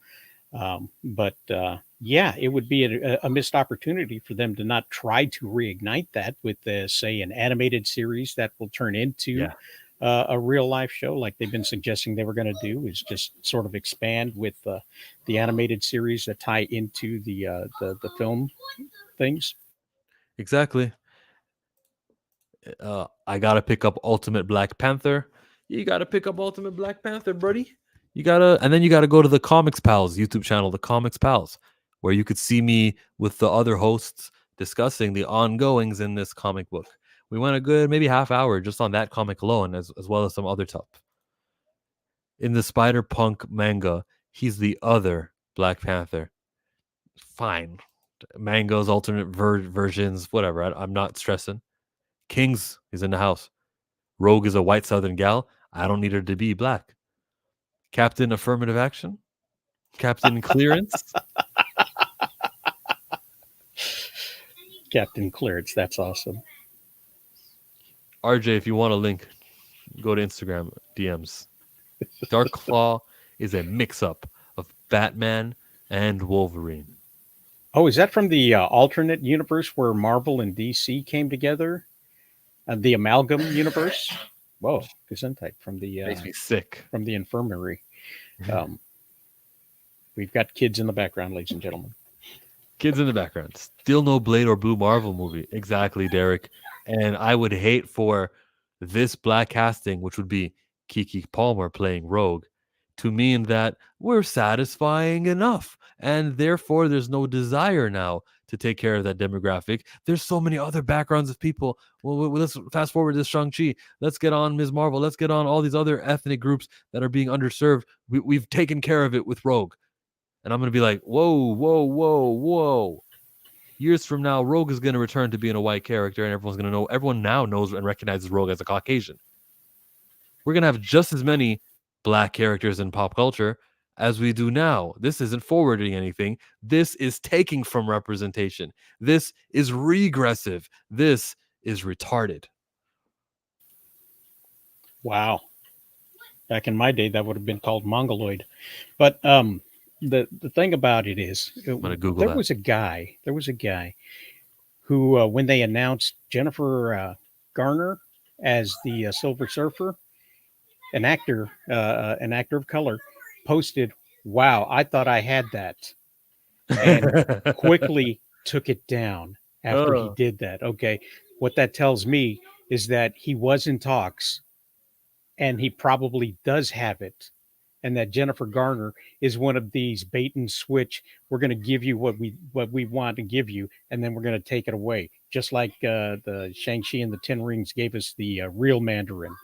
But it would be a missed opportunity for them to not try to reignite that with, say, an animated series that will turn into a real life show, like they've been suggesting they were going to do, is just sort of expand with the animated series that tie into the film things. Exactly. I gotta pick up Ultimate Black Panther. You gotta pick up Ultimate Black Panther, buddy. And then you gotta go to the Comics Pals YouTube channel, the Comics Pals, where you could see me with the other hosts discussing the ongoings in this comic book. We went a good maybe half hour just on that comic alone, as well as some other stuff. In the Spider-Punk manga, he's the other Black Panther. Fine. Mango's alternate versions, whatever. I'm not stressing. Kings is in the house. Rogue is a white Southern gal. I don't need her to be black. Captain Affirmative Action. Captain Clearance. Captain Clearance, that's awesome. RJ, if you want a link, go to Instagram DMs. Dark Claw is a mix-up of Batman and Wolverine. Oh, is that from the alternate universe where Marvel and DC came together? The amalgam universe? Whoa, Gesundheit from the Makes me sick. from the infirmary. We've got kids in the background, ladies and gentlemen. Kids in the background. Still no Blade or Blue Marvel movie. Exactly, Derek. And I would hate for this black casting, which would be Keke Palmer playing Rogue, to mean that we're satisfying enough, and therefore there's no desire now to take care of that demographic. There's so many other backgrounds of people. Well, let's fast forward to Shang-Chi. Let's get on Ms. Marvel. Let's get on all these other ethnic groups that are being underserved. We've taken care of it with Rogue. And I'm going to be like, whoa, whoa, whoa, whoa. Years from now, Rogue is going to return to being a white character, and everyone's going to know. Everyone now knows and recognizes Rogue as a Caucasian. We're going to have just as many black characters in pop culture as we do now. This isn't forwarding anything. This is taking from representation. This is regressive. This is retarded. Wow. Back in my day, that would have been called mongoloid. But the thing about it is, gonna Google there that. was a guy who, when they announced Jennifer Garner as the Silver Surfer, an actor of color, posted, "Wow, I thought I had that," and quickly took it down after he did that. Okay, what that tells me is that he was in talks, and he probably does have it, and that Jennifer Garner is one of these bait and switch. We're going to give you what we want to give you, and then we're going to take it away, just like the Shang-Chi and the Ten Rings gave us the real Mandarin,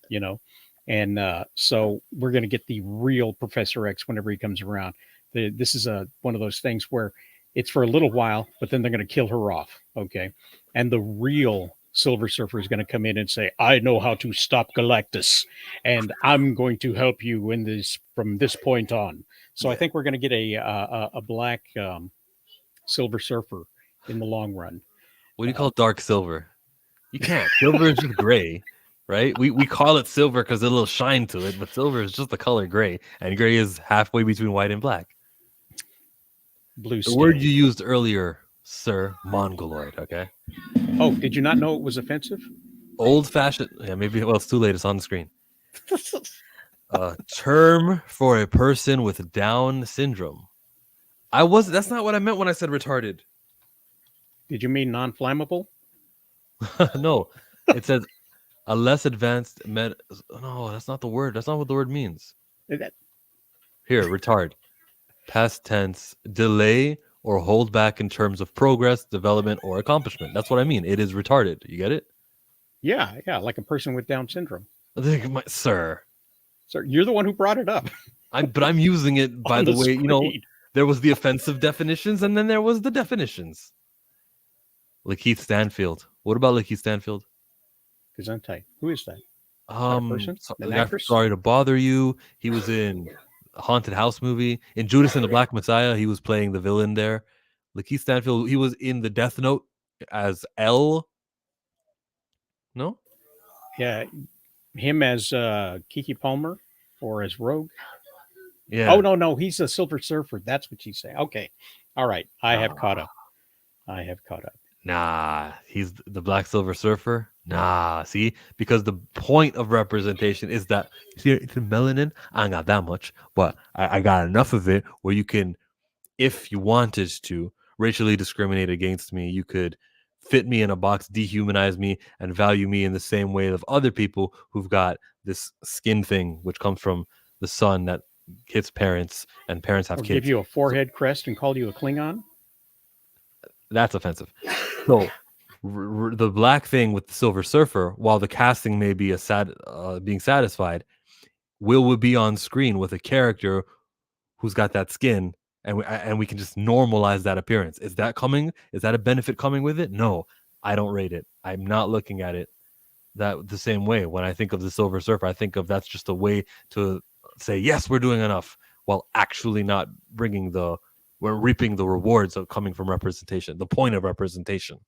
you know. And so we're going to get the real Professor X whenever he comes around. This is one of those things where it's for a little while, but then they're going to kill her off. Okay. And the real Silver Surfer is going to come in and say, "I know how to stop Galactus, and I'm going to help you in this from this point on." So I think we're going to get a black Silver Surfer in the long run. What do you call dark silver? You can't. Silver is just gray, right? We call it silver because there's a little shine to it, but silver is just the color gray, and gray is halfway between white and black. Blue. The word you used earlier, sir, mongoloid. Okay. Oh, did you not know it was offensive? Old-fashioned. Yeah, maybe. Well, it's too late. It's on the screen. A term for a person with Down syndrome. That's not what I meant when I said retarded. Did you mean non-flammable? No, it says a less advanced No, that's not the word. That's not what the word means. Here, retard. Past tense, delay or hold back in terms of progress, development, or accomplishment. That's what I mean. It is retarded. You get it? Yeah, like a person with Down syndrome. Sir, you're the one who brought it up. But I'm using it by the way, screen. There was the offensive definitions, and then there was the definitions. Lakeith Stanfield. What about Lakeith Stanfield? Gesundheit. Who is that? Person? Sorry to bother you. He was in a haunted house movie. In Judas and the Black Messiah, he was playing the villain there. Lakeith Stanfield, he was in the Death Note as L. No? Yeah. Him as Keke Palmer or as Rogue? Yeah. Oh, no. He's a Silver Surfer. That's what she's saying. Okay. All right. I have caught up. Nah, he's the Black Silver Surfer. Nah, see? Because the point of representation is that, see, it's melanin. I ain't got that much, but I got enough of it where you can, if you wanted to, racially discriminate against me. You could fit me in a box, dehumanize me, and value me in the same way of other people who've got this skin thing, which comes from the sun that hits parents, and parents have kids. Give you a forehead crest and call you a Klingon? That's offensive. So the black thing with the Silver Surfer, while the casting may be being satisfied, will be on screen with a character who's got that skin, and we can just normalize that appearance. Is that coming? Is that a benefit coming with it? No, I don't rate it. I'm not looking at it that the same way. When I think of the Silver Surfer, I think of that's just a way to say, yes, we're doing enough, while actually not we're reaping the rewards of coming from representation, the point of representation.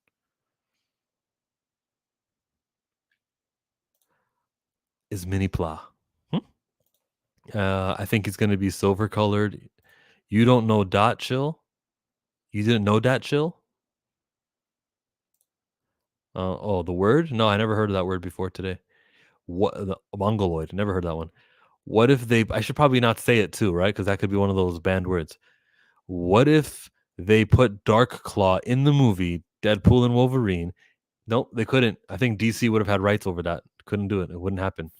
Is Mini Pla. I think it's going to be silver colored. You don't know Dot Chill? You didn't know Dot Chill? The word? No, I never heard of that word before today. What, the mongoloid? Never heard that one. What if I should probably not say it too, right? Because that could be one of those banned words. What if they put Dark Claw in the movie Deadpool and Wolverine? Nope, they couldn't. I think DC would have had rights over that. Couldn't do it. It wouldn't happen.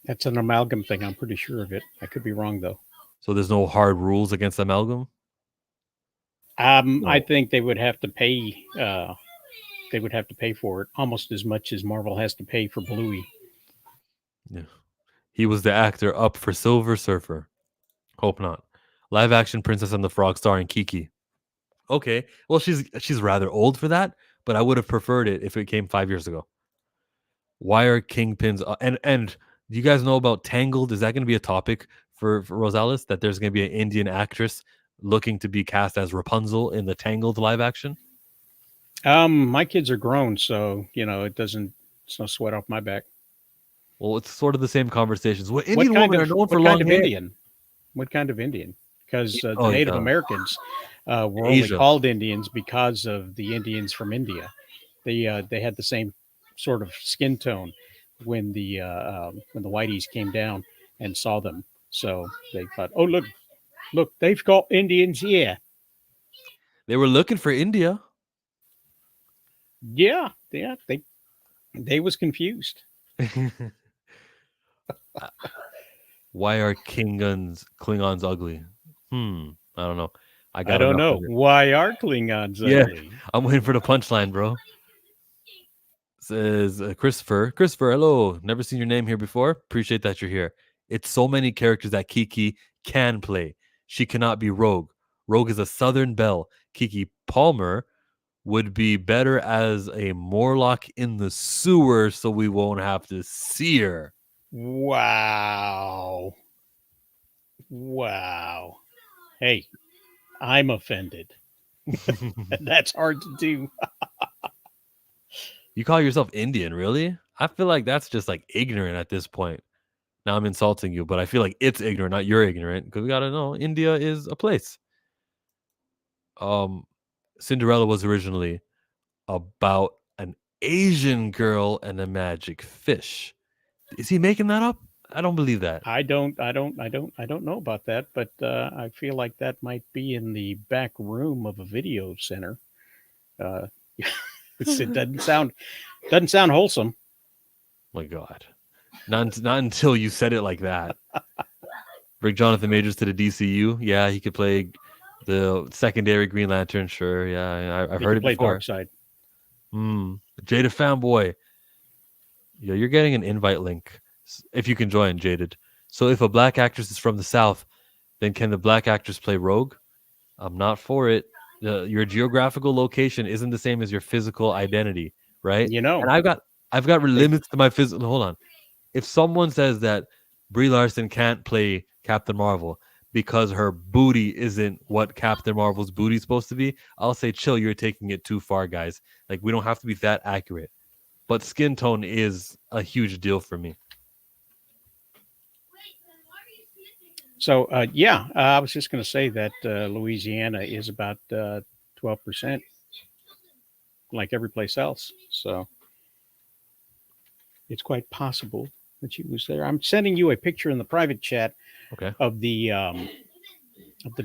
That's an amalgam thing. I'm pretty sure of it. I could be wrong though. So there's no hard rules against amalgam. I No. think they would have to pay. They would have to pay for it almost as much as Marvel has to pay for Bluey. Yeah. He was the actor up for Silver Surfer. Hope not. Live action Princess and the Frog starring Keke. Okay. Well, she's rather old for that, but I would have preferred it if it came 5 years ago. Why are kingpins and do you guys know about Tangled? Is that going to be a topic for Rosales, that there's going to be an Indian actress looking to be cast as Rapunzel in the Tangled live action? My kids are grown, so it doesn't. It's no sweat off my back. Well, it's sort of the same conversations. Well, What Indian kind women are of known for what long kind of hair. Indian? What kind of Indian? Because the Oh, Native Americans were only Asia. called Indians because of the Indians from India. They had the same sort of skin tone when the whiteys came down and saw them. So they thought, oh look, they've got Indians here. They were looking for India. Yeah. They was confused. Why are Klingons ugly? I don't know. I got don't enough know. of it. Why are Klingons Yeah. ugly? I'm waiting for the punchline, bro. Says Christopher. Christopher, hello. Never seen your name here before. Appreciate that you're here. It's so many characters that Keke can play. She cannot be Rogue. Rogue is a Southern belle. Keke Palmer would be better as a Morlock in the sewer, so we won't have to see her. Wow. Hey, I'm offended. That's hard to do. You call yourself Indian, really? I feel like that's just like ignorant at this point. Now I'm insulting you, but I feel like it's ignorant, not you're ignorant, because we gotta know India is a place. Cinderella was originally about an Asian girl and a magic fish. Is he making that up? I don't believe that. I don't know about that, but I feel like that might be in the back room of a video center. It doesn't sound wholesome. My God, not until you said it like that. Bring Jonathan Majors to the DCU. Yeah, he could play the secondary Green Lantern. Sure, yeah, I've heard it play before. Darkseid. Jada fanboy. Yeah, you're getting an invite link if you can join, Jaded. So if a black actress is from the South, then can the black actress play Rogue? I'm not for it. Your geographical location isn't the same as your physical identity, right? And I've got limits to my physical. Hold on. If someone says that Brie Larson can't play Captain Marvel because her booty isn't what Captain Marvel's booty is supposed to be, I'll say, chill, you're taking it too far, guys. Like, we don't have to be that accurate. But skin tone is a huge deal for me. So, I was just going to say that Louisiana is about 12%, like every place else. So, it's quite possible that she was there. I'm sending you a picture in the private chat of the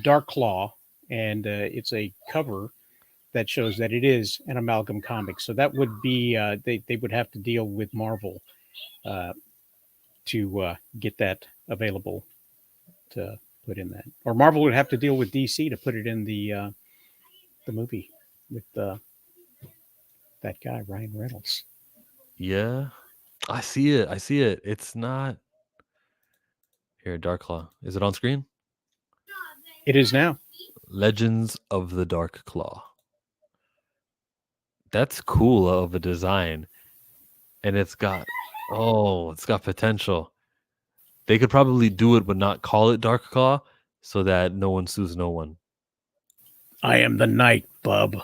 Dark Claw, and it's a cover that shows that it is an amalgam comic. So that would be they would have to deal with Marvel to get that available to put in that, or Marvel would have to deal with DC to put it in the movie with that guy Ryan Reynolds. Yeah, I see it. It's not here. Dark Claw. Is it on screen? It is now. Legends of the Dark Claw. That's cool of a design, and it's got potential. They could probably do it but not call it Dark Claw so that no one sues no one. I am the night, bub.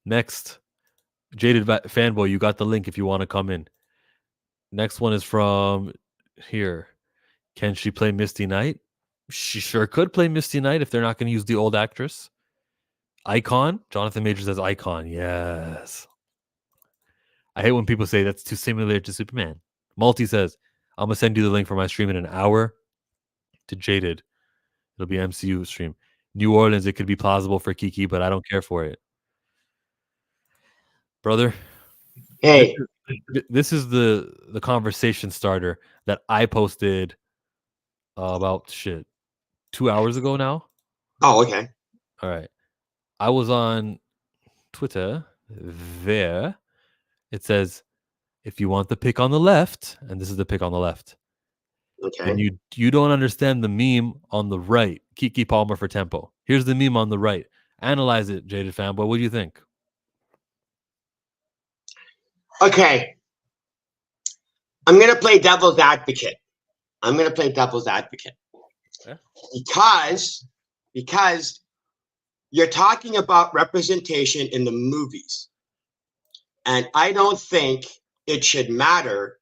Next, Jaded fanboy, you got the link if you want to come in. Next one is from here. Can she play Misty Knight? She sure could play Misty Knight if they're not going to use the old actress. Icon? Jonathan Majors says Icon. Yes. I hate when people say that's too similar to Superman. Multi says, I'm going to send you the link for my stream in an hour to Jaded. It'll be MCU stream. New Orleans, it could be plausible for Keke, but I don't care for it. Brother, Hey. This is the conversation starter that I posted about 2 hours ago now. Oh, okay. All right. I was on Twitter. There it says, if you want the pick on the left, and this is the pick on the left, then Okay. you don't understand the meme on the right. Keke Palmer for tempo. Here's the meme on the right. Analyze it, Jaded Fanboy. What do you think? Okay. I'm gonna play devil's advocate. Okay. Because you're talking about representation in the movies. And I don't think it should matter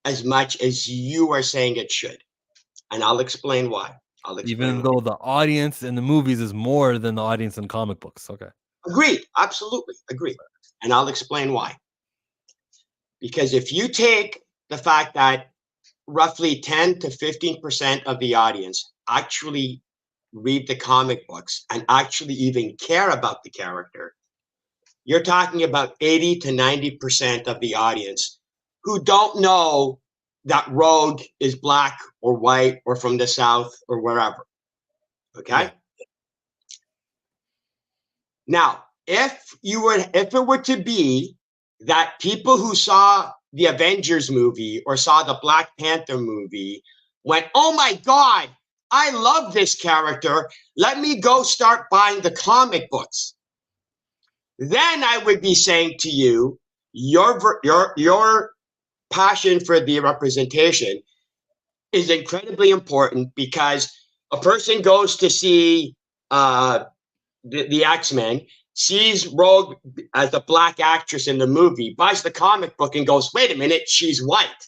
as much as you are saying it should. And I'll explain why. Even though the audience in the movies is more than the audience in comic books. Okay. Agreed. Absolutely. Agreed. And I'll explain why. Because if you take the fact that roughly 10 to 15% of the audience actually read the comic books and actually even care about the character, you're talking about 80 to 90% of the audience who don't know that Rogue is black or white or from the South or wherever. Okay? Yeah. Now, if it were to be that people who saw the Avengers movie or saw the Black Panther movie went, "Oh my God, I love this character. Let me go start buying the comic books." Then I would be saying to you, your passion for the representation is incredibly important, because a person goes to see the X-Men, sees Rogue as the black actress in the movie, buys the comic book and goes, "Wait a minute, she's white."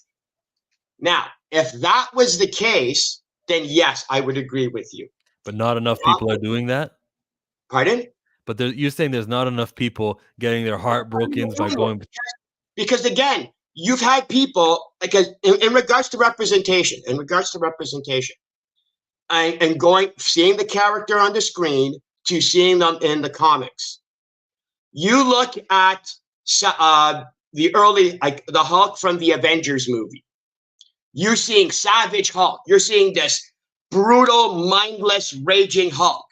Now, if that was the case, then yes, I would agree with you. But not enough people are doing that. Pardon? But you're saying there's not enough people getting their heart broken by going. Because again, you've had people, because in regards to representation, and seeing the character on the screen to seeing them in the comics. You look at the early, like the Hulk from the Avengers movie. You're seeing Savage Hulk. You're seeing this brutal, mindless, raging Hulk.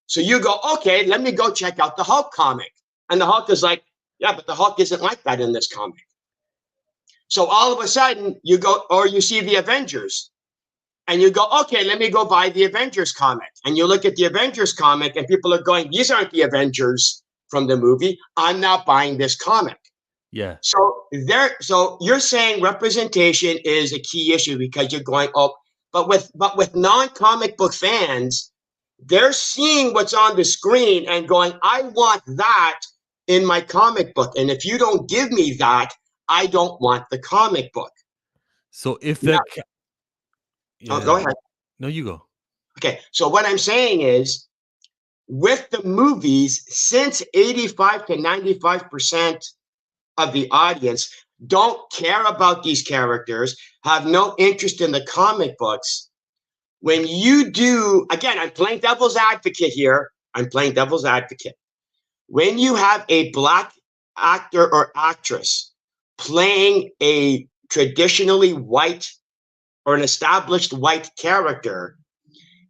So you go, okay, let me go check out the Hulk comic. And the Hulk is like, yeah, but the Hulk isn't like that in this comic. So all of a sudden you go, or you see the Avengers and you go, okay, let me go buy the Avengers comic. And you look at the Avengers comic and people are going, these aren't the Avengers from the movie. I'm not buying this comic. Yeah. So you're saying representation is a key issue, because you're going, oh, but with non-comic book fans, they're seeing what's on the screen and going, I want that in my comic book. And if you don't give me that, I don't want the comic book. So if Yeah. Yeah. Go ahead. No, you go. Okay. So what I'm saying is, with the movies, since 85 to 95% of the audience don't care about these characters, have no interest in the comic books, when you do, again, I'm playing devil's advocate here. When you have a black actor or actress playing a traditionally white or an established white character,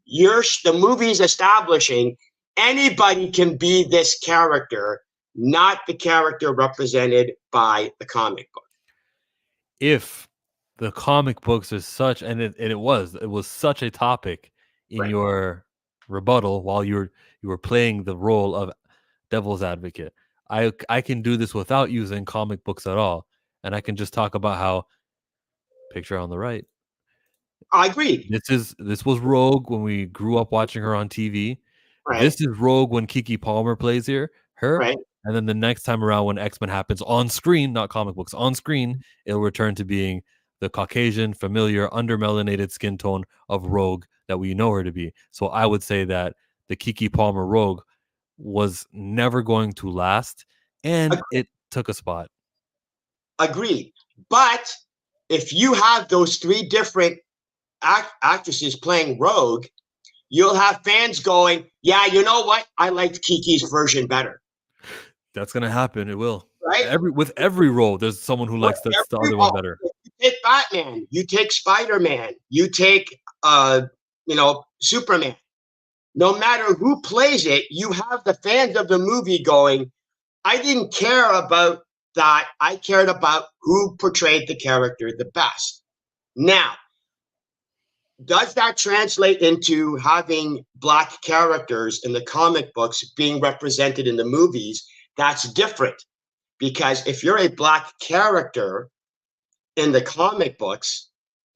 the movie's establishing anybody can be this character, not the character represented by the comic book. If the comic books are such, and it was such a topic in Right. your rebuttal while you were playing the role of devil's advocate, I can do this without using comic books at all, and I can just talk about how, picture on the right, I agree. this was Rogue when we grew up watching her on TV. Right. This is Rogue when Keke Palmer plays her. Right. And then the next time around when X-Men happens on screen, not comic books, on screen, it'll return to being the Caucasian, familiar, undermelanated skin tone of Rogue that we know her to be. So I would say that the Keke Palmer Rogue was never going to last, and it took a spot. Agreed. But if you have those three different actresses playing Rogue, you'll have fans going, yeah, you know what? I liked Kiki's version better. That's going to happen. It will. right? With every role, there's someone who likes the other one better. You take Batman, you take Spider-Man, you take Superman. No matter who plays it, you have the fans of the movie going, I didn't care about that. I cared about who portrayed the character the best. Now, does that translate into having black characters in the comic books being represented in the movies? That's different. Because if you're a black character in the comic books,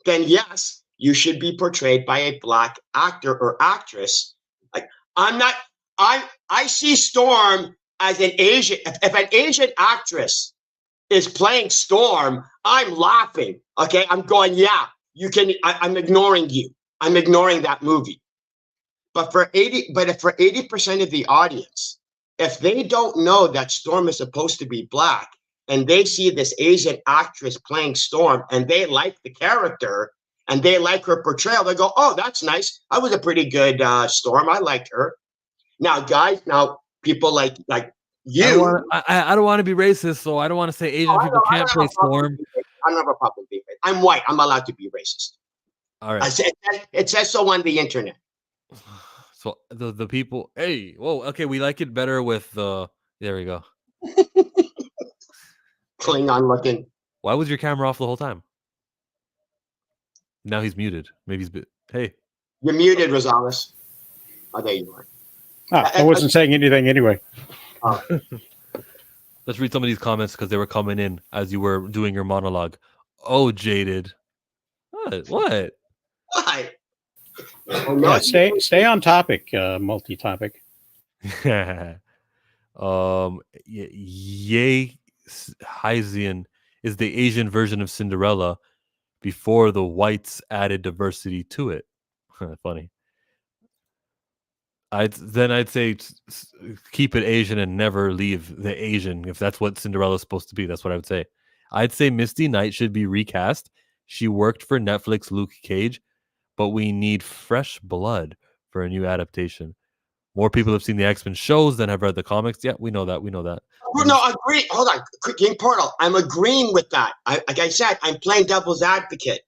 then yes, you should be portrayed by a black actor or actress. Like I see Storm as an Asian. If an Asian actress is playing Storm, I'm laughing. Okay, I'm going, yeah, you can. I'm ignoring you. I'm ignoring that movie. But for 80% of the audience, if they don't know that Storm is supposed to be black, and they see this Asian actress playing Storm, and they like the character, and they like her portrayal, they go, "Oh, that's nice. I was a pretty good Storm. I liked her." Now, guys, people like you. I don't want to be racist, so I don't want to say Asian people can't play Storm. I don't have a problem being racist. I'm white. I'm allowed to be racist. All right. It says so on the internet. So the people, hey, whoa, okay, we like it better with the. There we go. Klingon looking. Why was your camera off the whole time? Now he's muted. Maybe hey. You're muted, Rosales. Oh, there you are. I wasn't saying anything anyway. Let's read some of these comments because they were coming in as you were doing your monologue. Oh, jaded. What? Why? Yeah, stay on topic, multi-topic. Ye Hyzian is the Asian version of Cinderella before the whites added diversity to it. Funny. I'd say keep it Asian and never leave the Asian if that's what Cinderella's supposed to be. That's what I would say. I'd say Misty Knight should be recast. She worked for Netflix Luke Cage, but we need fresh blood for a new adaptation. More people have seen the X-Men shows than have read the comics. Yeah, we know that. No, agree. Hold on, King Portal. I'm agreeing with that. Like I said, I'm playing devil's advocate.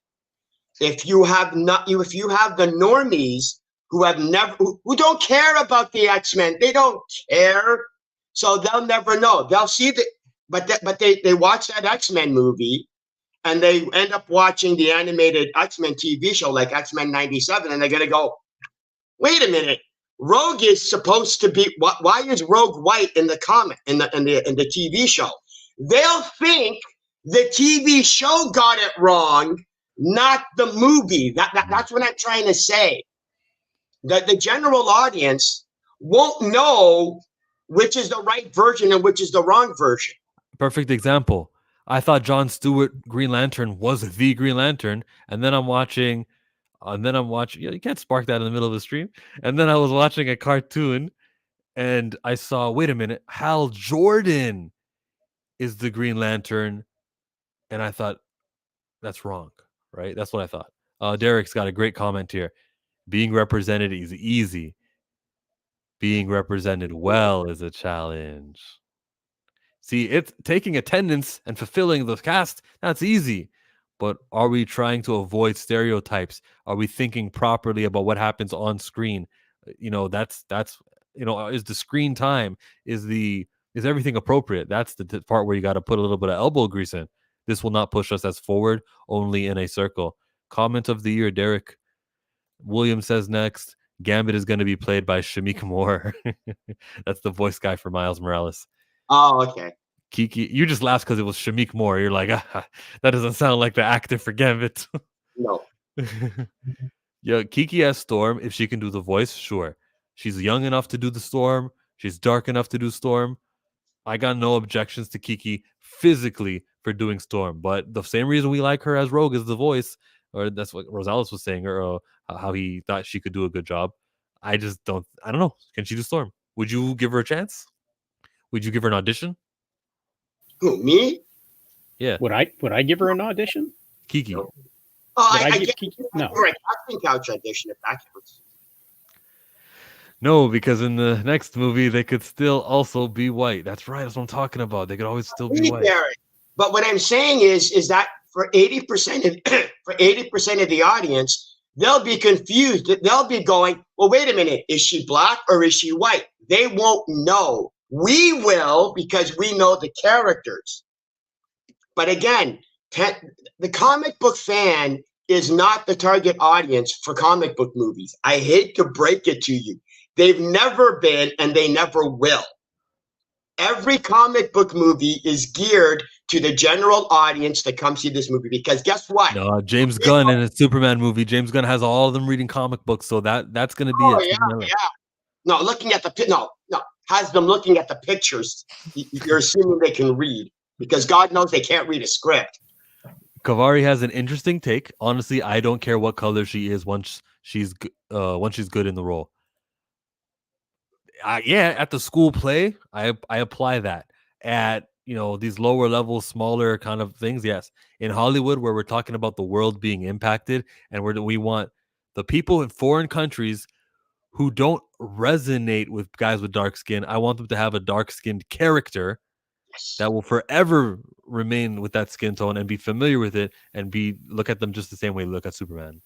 If you have the normies who don't care about the X-Men, they don't care, so they'll never know. They'll see they watch that X-Men movie, and they end up watching the animated X-Men TV show like X-Men '97, and they're gonna go, wait a minute. Rogue is supposed to be. Why is Rogue white in the comic in the TV show? They'll think the TV show got it wrong, not the movie. That's what I'm trying to say. That the general audience won't know which is the right version and which is the wrong version. Perfect example. I thought Jon Stewart Green Lantern was the Green Lantern, and then I'm watching. You can't spark that in the middle of the stream. And then I was watching a cartoon and I saw, wait a minute, Hal Jordan is the Green Lantern. And I thought, that's wrong, right? That's what I thought. Derek's got a great comment here. Being represented is easy. Being represented well is a challenge. See, it's taking attendance and fulfilling the cast, that's easy. But are we trying to avoid stereotypes? Are we thinking properly about what happens on screen? That's is the screen time, is everything appropriate? That's the part where you got to put a little bit of elbow grease in. This will not push us as forward, only in a circle. Comment of the year, Derek Williams says next. Gambit is going to be played by Shamik Moore. That's the voice guy for Miles Morales. Oh, okay. Keke, you just laughed because it was Shamik Moore. You're like, that doesn't sound like the actor for Gambit. No. Yeah, Keke as Storm, if she can do the voice, sure. She's young enough to do the Storm. She's dark enough to do Storm. I got no objections to Keke physically for doing Storm. But the same reason we like her as Rogue is the voice, or that's what Rosales was saying, or how he thought she could do a good job. I don't know. Can she do Storm? Would you give her a chance? Would you give her an audition? Who, me? Yeah. Would I give her an audition? Keke. No. Oh, I give get Keke? No. for a casting couch audition if that counts. No, because in the next movie they could still also be white. That's right. That's what I'm talking about. They could always still be white. Derek. But what I'm saying is that for 80% of for 80% of the audience, they'll be confused. They'll be going, well, wait a minute, is she black or is she white? They won't know. We will because we know the characters. But again, the comic book fan is not the target audience for comic book movies. I hate to break it to you. They've never been and they never will. Every comic book movie is geared to the general audience that comes see this movie because guess what? No, James Gunn in his Superman movie. James Gunn has all of them reading comic books, so that's gonna be it. Yeah. No, looking at the no, has them looking at the pictures. You're assuming they can read because God knows they can't read a script. Kavari has an interesting take. Honestly, I don't care what color she is once she's good in the role. Yeah, at the school play, I apply that. At these lower level, smaller kind of things, yes. In Hollywood, where we're talking about the world being impacted, and we want the people in foreign countries who don't resonate with guys with dark skin, I want them to have a dark skinned character that will forever remain with that skin tone and be familiar with it and look at them just the same way we look at Superman.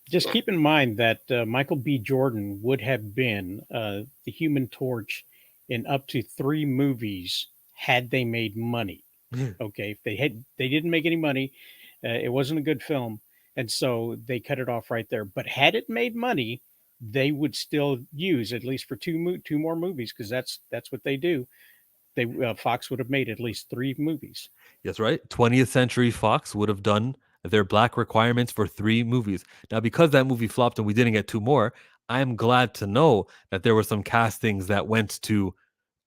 Just keep in mind that Michael B. Jordan would have been the Human Torch in up to 3 movies had they made money. Okay, if they didn't make any money, it wasn't a good film, and so they cut it off right there. But had it made money, they would still use at least for two more movies because that's what they do. Fox would have made at least 3 movies. Yes, right. 20th Century Fox would have done their black requirements for 3 movies. Now, because that movie flopped and we didn't get 2 more, I'm glad to know that there were some castings that went to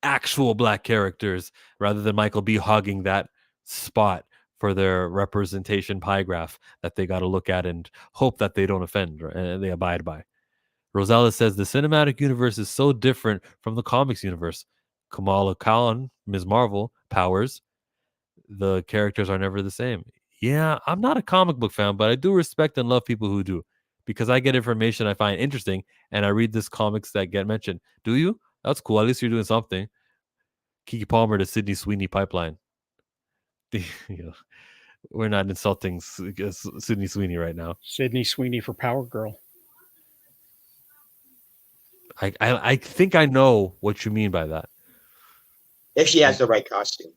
actual black characters rather than Michael B. hogging that spot for their representation pie graph that they got to look at and hope that they don't offend and they abide by. Rosales says the cinematic universe is so different from the comics universe. Kamala Khan, Ms. Marvel, powers, the characters are never the same. Yeah, I'm not a comic book fan, but I do respect and love people who do because I get information I find interesting and I read this comics that get mentioned. Do you? That's cool. At least you're doing something. Keke Palmer to Sydney Sweeney pipeline. We're not insulting Sydney Sweeney right now. Sydney Sweeney for Power Girl. I think I know what you mean by that. If she has the right costume.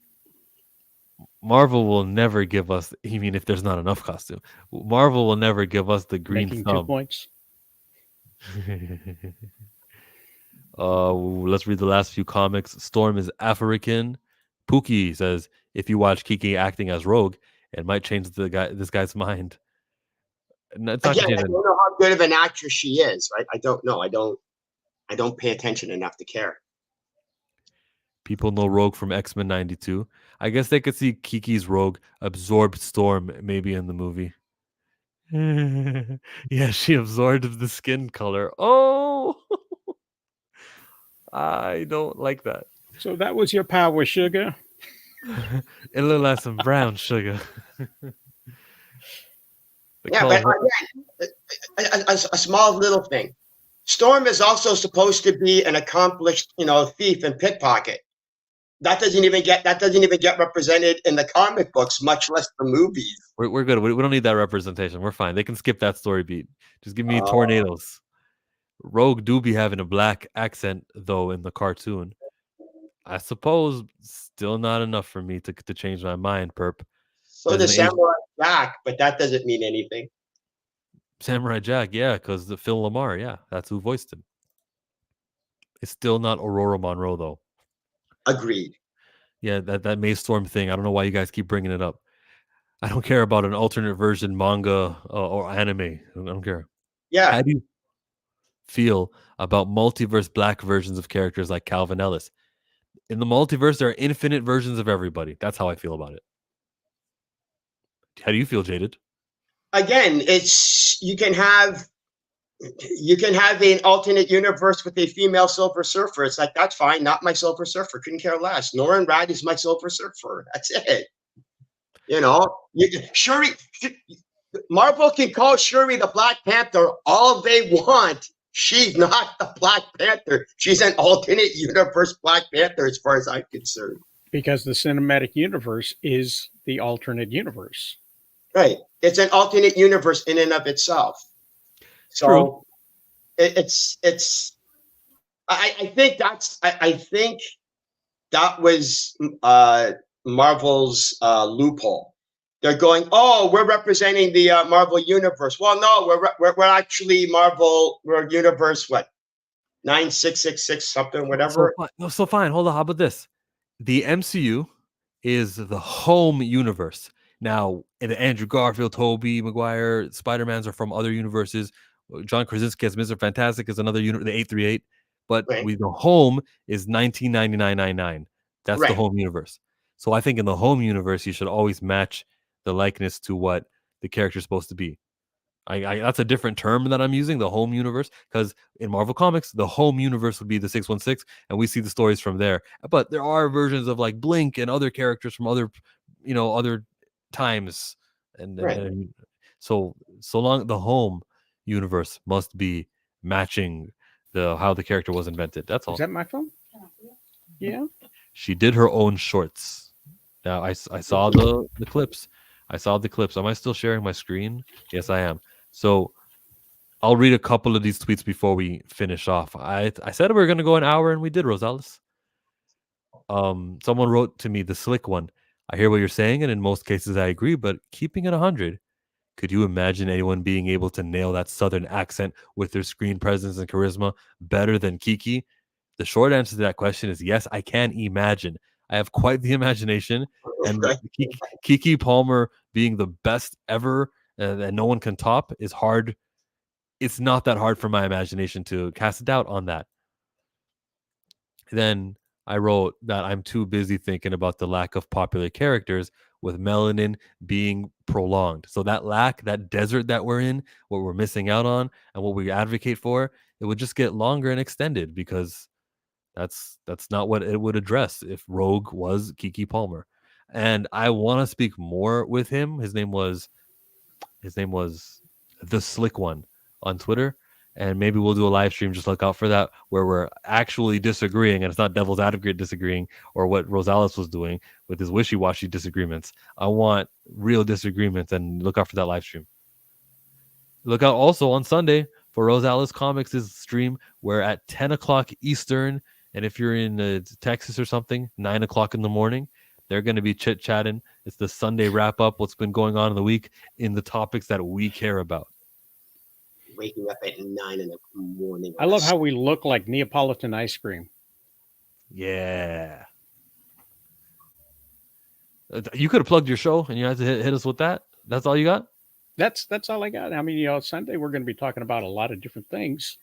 Marvel will never give us. You mean if there's not enough costume? Marvel will never give us the green Making thumb. 2 points. Let's read the last few comics. Storm is African. Pookie says if you watch Keke acting as Rogue, it might change this guy's mind. It's not Again, I don't know how good of an actress she is. Right? I don't know. I don't pay attention enough to care. People know Rogue from X-Men 92. I guess they could see Kiki's Rogue absorb Storm maybe in the movie. Yeah, she absorbed the skin color. Oh, I don't like that. So that was your power, sugar. It looked like some brown sugar. Yeah, but again, a small little thing. Storm is also supposed to be an accomplished, thief and pickpocket. That doesn't even get represented in the comic books, much less the movies. We're good. We don't need that representation. We're fine. They can skip that story beat. Just give me tornadoes. Rogue do be having a black accent though in the cartoon. I suppose still not enough for me to change my mind, Perp. So the Samurai Jack, but that doesn't mean anything. Samurai Jack, yeah, because the Phil Lamar, yeah, that's who voiced him. It's still not Aurora Monroe though. Agreed. Yeah, that May Storm thing. I don't know why you guys keep bringing it up. I don't care about an alternate version manga or anime. I don't care. Yeah. How do you feel about multiverse black versions of characters like Calvin Ellis? In the multiverse, there are infinite versions of everybody. That's how I feel about it. How do you feel, Jaded? Again, you can have an alternate universe with a female Silver Surfer. It's like, that's fine. Not my Silver Surfer. Couldn't care less. Norrin Rad is my Silver Surfer. That's it. Shuri. Marvel can call Shuri the Black Panther all they want. She's not the Black Panther. She's an alternate universe Black Panther, as far as I'm concerned. Because the cinematic universe is the alternate universe. Right. It's an alternate universe in and of itself. So True. it's. I think I think that was Marvel's loophole. They're going, oh, we're representing the Marvel universe. Well, no, we're actually Marvel. We're universe what 9666 something whatever. So fine. Hold on. How about this? The MCU is the home universe. Now, the Andrew Garfield, Tobey Maguire, Spider-Mans are from other universes. John Krasinski as Mr. Fantastic is another universe, the 838. But Right. the home is 1999. That's the Right. home universe. So I think in the home universe, you should always match the likeness to what the character is supposed to be. I that's a different term that I'm using, the home universe, because in Marvel Comics, the home universe would be the 616, and we see the stories from there. But there are versions of like Blink and other characters from other, other times, Right. and so long the home universe must be matching the how the character was invented. That's all. Is that my phone? Yeah. She did her own shorts. Now I saw the clips. I saw the clips. Am I still sharing my screen? Yes, I am. So I'll read a couple of these tweets before we finish off. I said we were going to go an hour, and we did, Rosales. Someone wrote to me, the slick one. I hear what you're saying, and in most cases I agree, but keeping it 100, could you imagine anyone being able to nail that Southern accent with their screen presence and charisma better than Keke? The short answer to that question is yes, I can imagine. I have quite the imagination, and Right. Keke Palmer being the best ever and no one can top is hard. It's not that hard for my imagination to cast a doubt on that. Then I wrote that I'm too busy thinking about the lack of popular characters with melanin being prolonged. So that desert that we're in, what we're missing out on and what we advocate for, it would just get longer and extended because that's not what it would address if Rogue was Keke Palmer. And I want to speak more with him. His name was the Slick One on Twitter. And maybe we'll do a live stream. Just look out for that, where we're actually disagreeing, and it's not devil's advocate disagreeing, or what Rosales was doing with his wishy-washy disagreements. I want real disagreements, and look out for that live stream. Look out also on Sunday for Rosales Comics' stream, where at 10 o'clock Eastern, and if you're in Texas or something, 9 o'clock in the morning, they're going to be chit-chatting. It's the Sunday wrap-up, what's been going on in the week in the topics that we care about. Waking up at 9 in the morning. I love how we look like Neapolitan ice cream. Yeah. You could have plugged your show and you had to hit us with that. That's all you got? That's all I got. I mean, Sunday we're going to be talking about a lot of different things.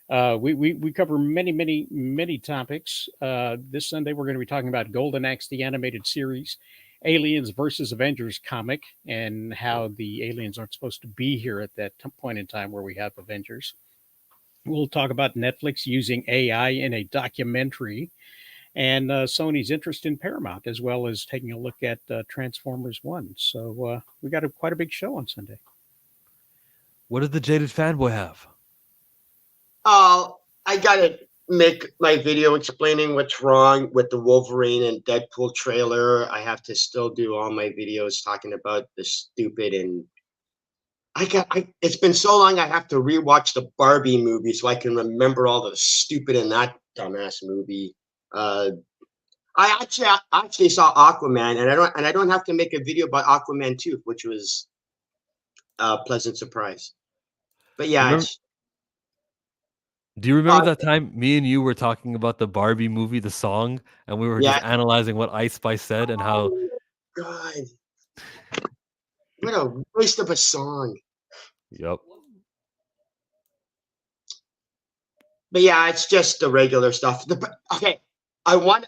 We cover many topics. This Sunday we're going to be talking about Golden Axe, the animated series, Aliens versus Avengers comic, and how the aliens aren't supposed to be here at that point in time where we have Avengers. We'll talk about Netflix using AI in a documentary, and Sony's interest in Paramount, as well as taking a look at Transformers 1. So we got quite a big show on Sunday. What does the jaded fanboy have? I gotta make my video explaining what's wrong with the Wolverine and Deadpool trailer. I have to still do all my videos talking about the stupid and it's been so long I have to rewatch the Barbie movie so I can remember all the stupid in that dumbass movie. I actually saw Aquaman and I don't have to make a video about Aquaman 2, which was a pleasant surprise. But yeah, do you remember that time me and you were talking about the Barbie movie, the song, and we were just analyzing what Ice Spice said and how... God. What a waste of a song. Yep. But yeah, it's just the regular stuff. Okay, I want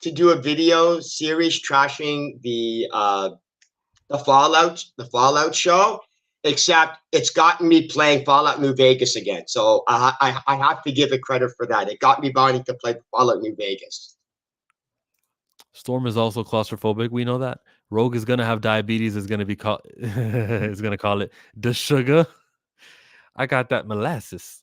to do a video series trashing the Fallout show, except it's gotten me playing Fallout New Vegas again. So I have to give it credit for that. It got me wanting to play Fallout New Vegas. Storm is also claustrophobic. We know that. Rogue is gonna have diabetes. Is gonna be is gonna call it the sugar. I got that molasses.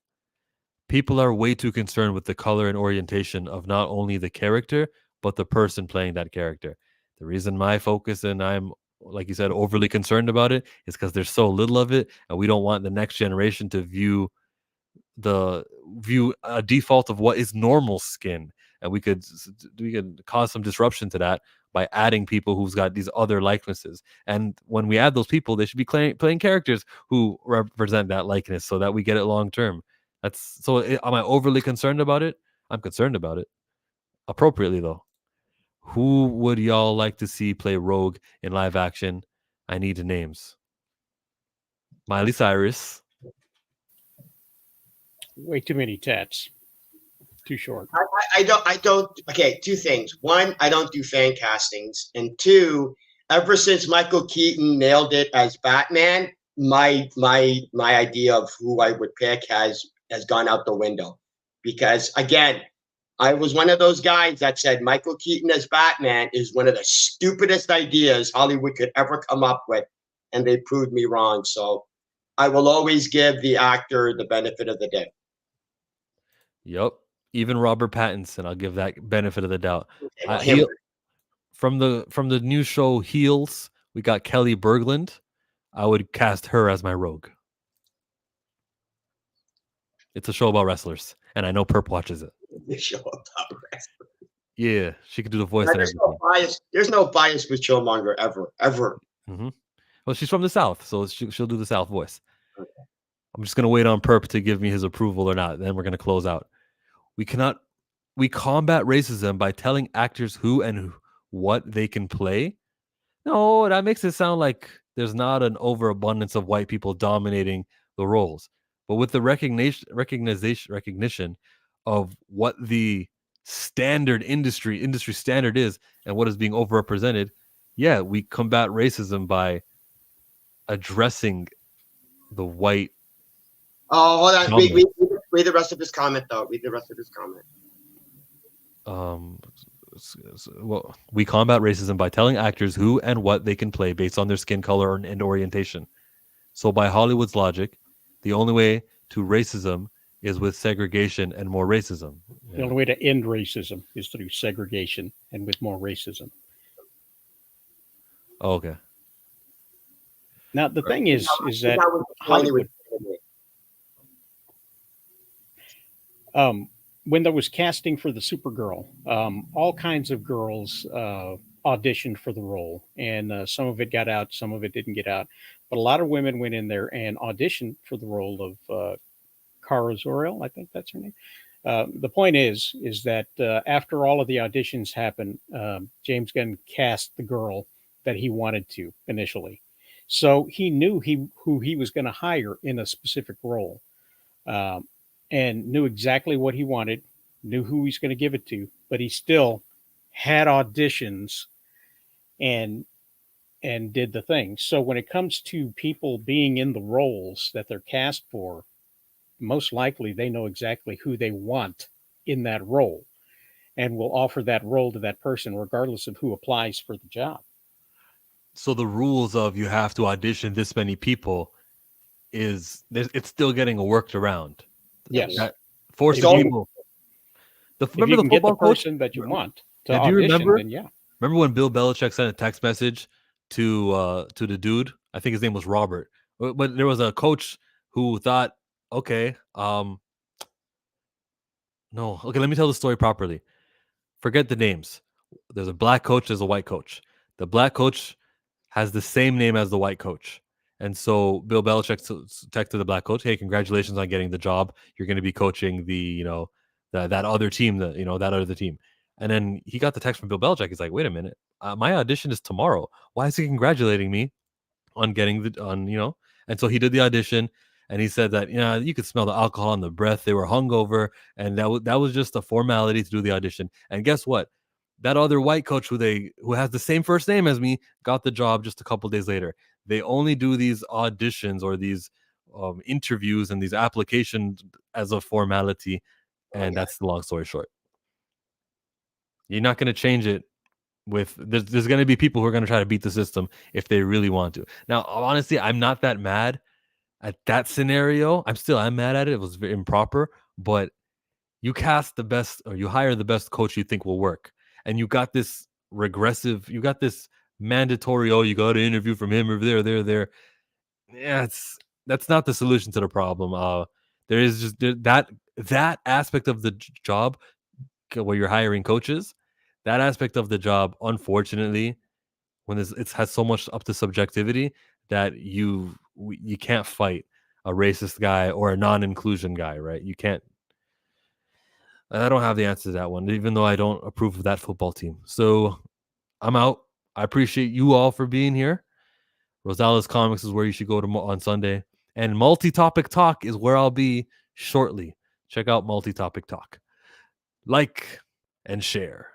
People are way too concerned with the color and orientation of not only the character, but the person playing that character. The reason my focus and I'm, like you said, overly concerned about it is because there's so little of it, and we don't want the next generation to view a default of what is normal skin, and we could cause some disruption to that by adding people who's got these other likenesses. And when we add those people, they should be playing characters who represent that likeness, so that we get it long term. That's so. Am I overly concerned about it? I'm concerned about it appropriately though. Who would y'all like to see play Rogue in live action? I need names. Miley Cyrus. Way too many tats. Too short. I don't. Okay, two things. One, I don't do fan castings, and two, ever since Michael Keaton nailed it as Batman, my idea of who I would pick has gone out the window. Because again, I was one of those guys that said Michael Keaton as Batman is one of the stupidest ideas Hollywood could ever come up with, and they proved me wrong. So I will always give the actor the benefit of the doubt. Yep. Even Robert Pattinson, I'll give that benefit of the doubt. Him. From the new show Heels, we got Kelly Berglund. I would cast her as my Rogue. It's a show about wrestlers, and I know Perp watches it. The show about wrestling. Yeah, she could do the voice and There's everything. no bias. There's no bias with Killmonger ever. Mm-hmm. Well, she's from the South, so she'll do the South voice. Okay. I'm just gonna wait on Perp to give me his approval or not. Then we're gonna close out. We combat racism by telling actors who and what they can play. No, that makes it sound like there's not an overabundance of white people dominating the roles. But with the recognition of what the standard industry standard is and what is being overrepresented, yeah, we combat racism by addressing the white. Oh, hold on. Read the rest of his comment, though. Read the rest of his comment. Well, we combat racism by telling actors who and what they can play based on their skin color and orientation. So by Hollywood's logic, the only way to racism is with segregation and more racism. The only way to end racism is through segregation and with more racism. Oh, okay. Now, the thing is that was Hollywood, when there was casting for the Supergirl, all kinds of girls auditioned for the role, and some of it got out, some of it didn't get out. But a lot of women went in there and auditioned for the role of Kara Zor-El, I think that's her name. The point is that after all of the auditions happened, James Gunn cast the girl that he wanted to initially. So he knew who he was going to hire in a specific role, and knew exactly what he wanted, knew who he's going to give it to, but he still had auditions and did the thing. So when it comes to people being in the roles that they're cast for, most likely they know exactly who they want in that role and will offer that role to that person regardless of who applies for the job. So the rules of you have to audition this many people it's still getting worked around. Yes. That forces people. Remember the football coach that you want to audition, do you remember? Then yeah. Remember when Bill Belichick sent a text message to the dude? I think his name was Robert. But there was a coach who thought, okay, no, okay, let me tell the story properly. Forget the names. There's a black coach, there's a white coach. The black coach has the same name as the white coach. And so Bill Belichick texted the black coach, hey, congratulations on getting the job. You're going to be coaching that other team, that other team. And then he got the text from Bill Belichick. He's like, wait a minute, my audition is tomorrow. Why is he congratulating me on getting And so he did the audition, and he said that, you could smell the alcohol on the breath. They were hungover, and that was just a formality to do the audition. And guess what? That other white coach who has the same first name as me got the job just a couple days later. They only do these auditions or these interviews and these applications as a formality, and that's the long story short. You're not going to change it there's going to be people who are going to try to beat the system if they really want to. Now, honestly, I'm not that mad at that scenario, I'm mad at it. It was very improper, but you cast the best or you hire the best coach you think will work. And you got this mandatory, oh, you got to interview from him or there. Yeah, that's not the solution to the problem. There is just that aspect of the job where you're hiring coaches. That aspect of the job, unfortunately, when it has so much up to subjectivity that you can't fight a racist guy or a non-inclusion guy, right? You can't. I don't have the answer to that one, even though I don't approve of that football team. So I'm out. I appreciate you all for being here. Rosales Comics is where you should go to on Sunday. And Multi-Topic Talk is where I'll be shortly. Check out Multi-Topic Talk. Like and share.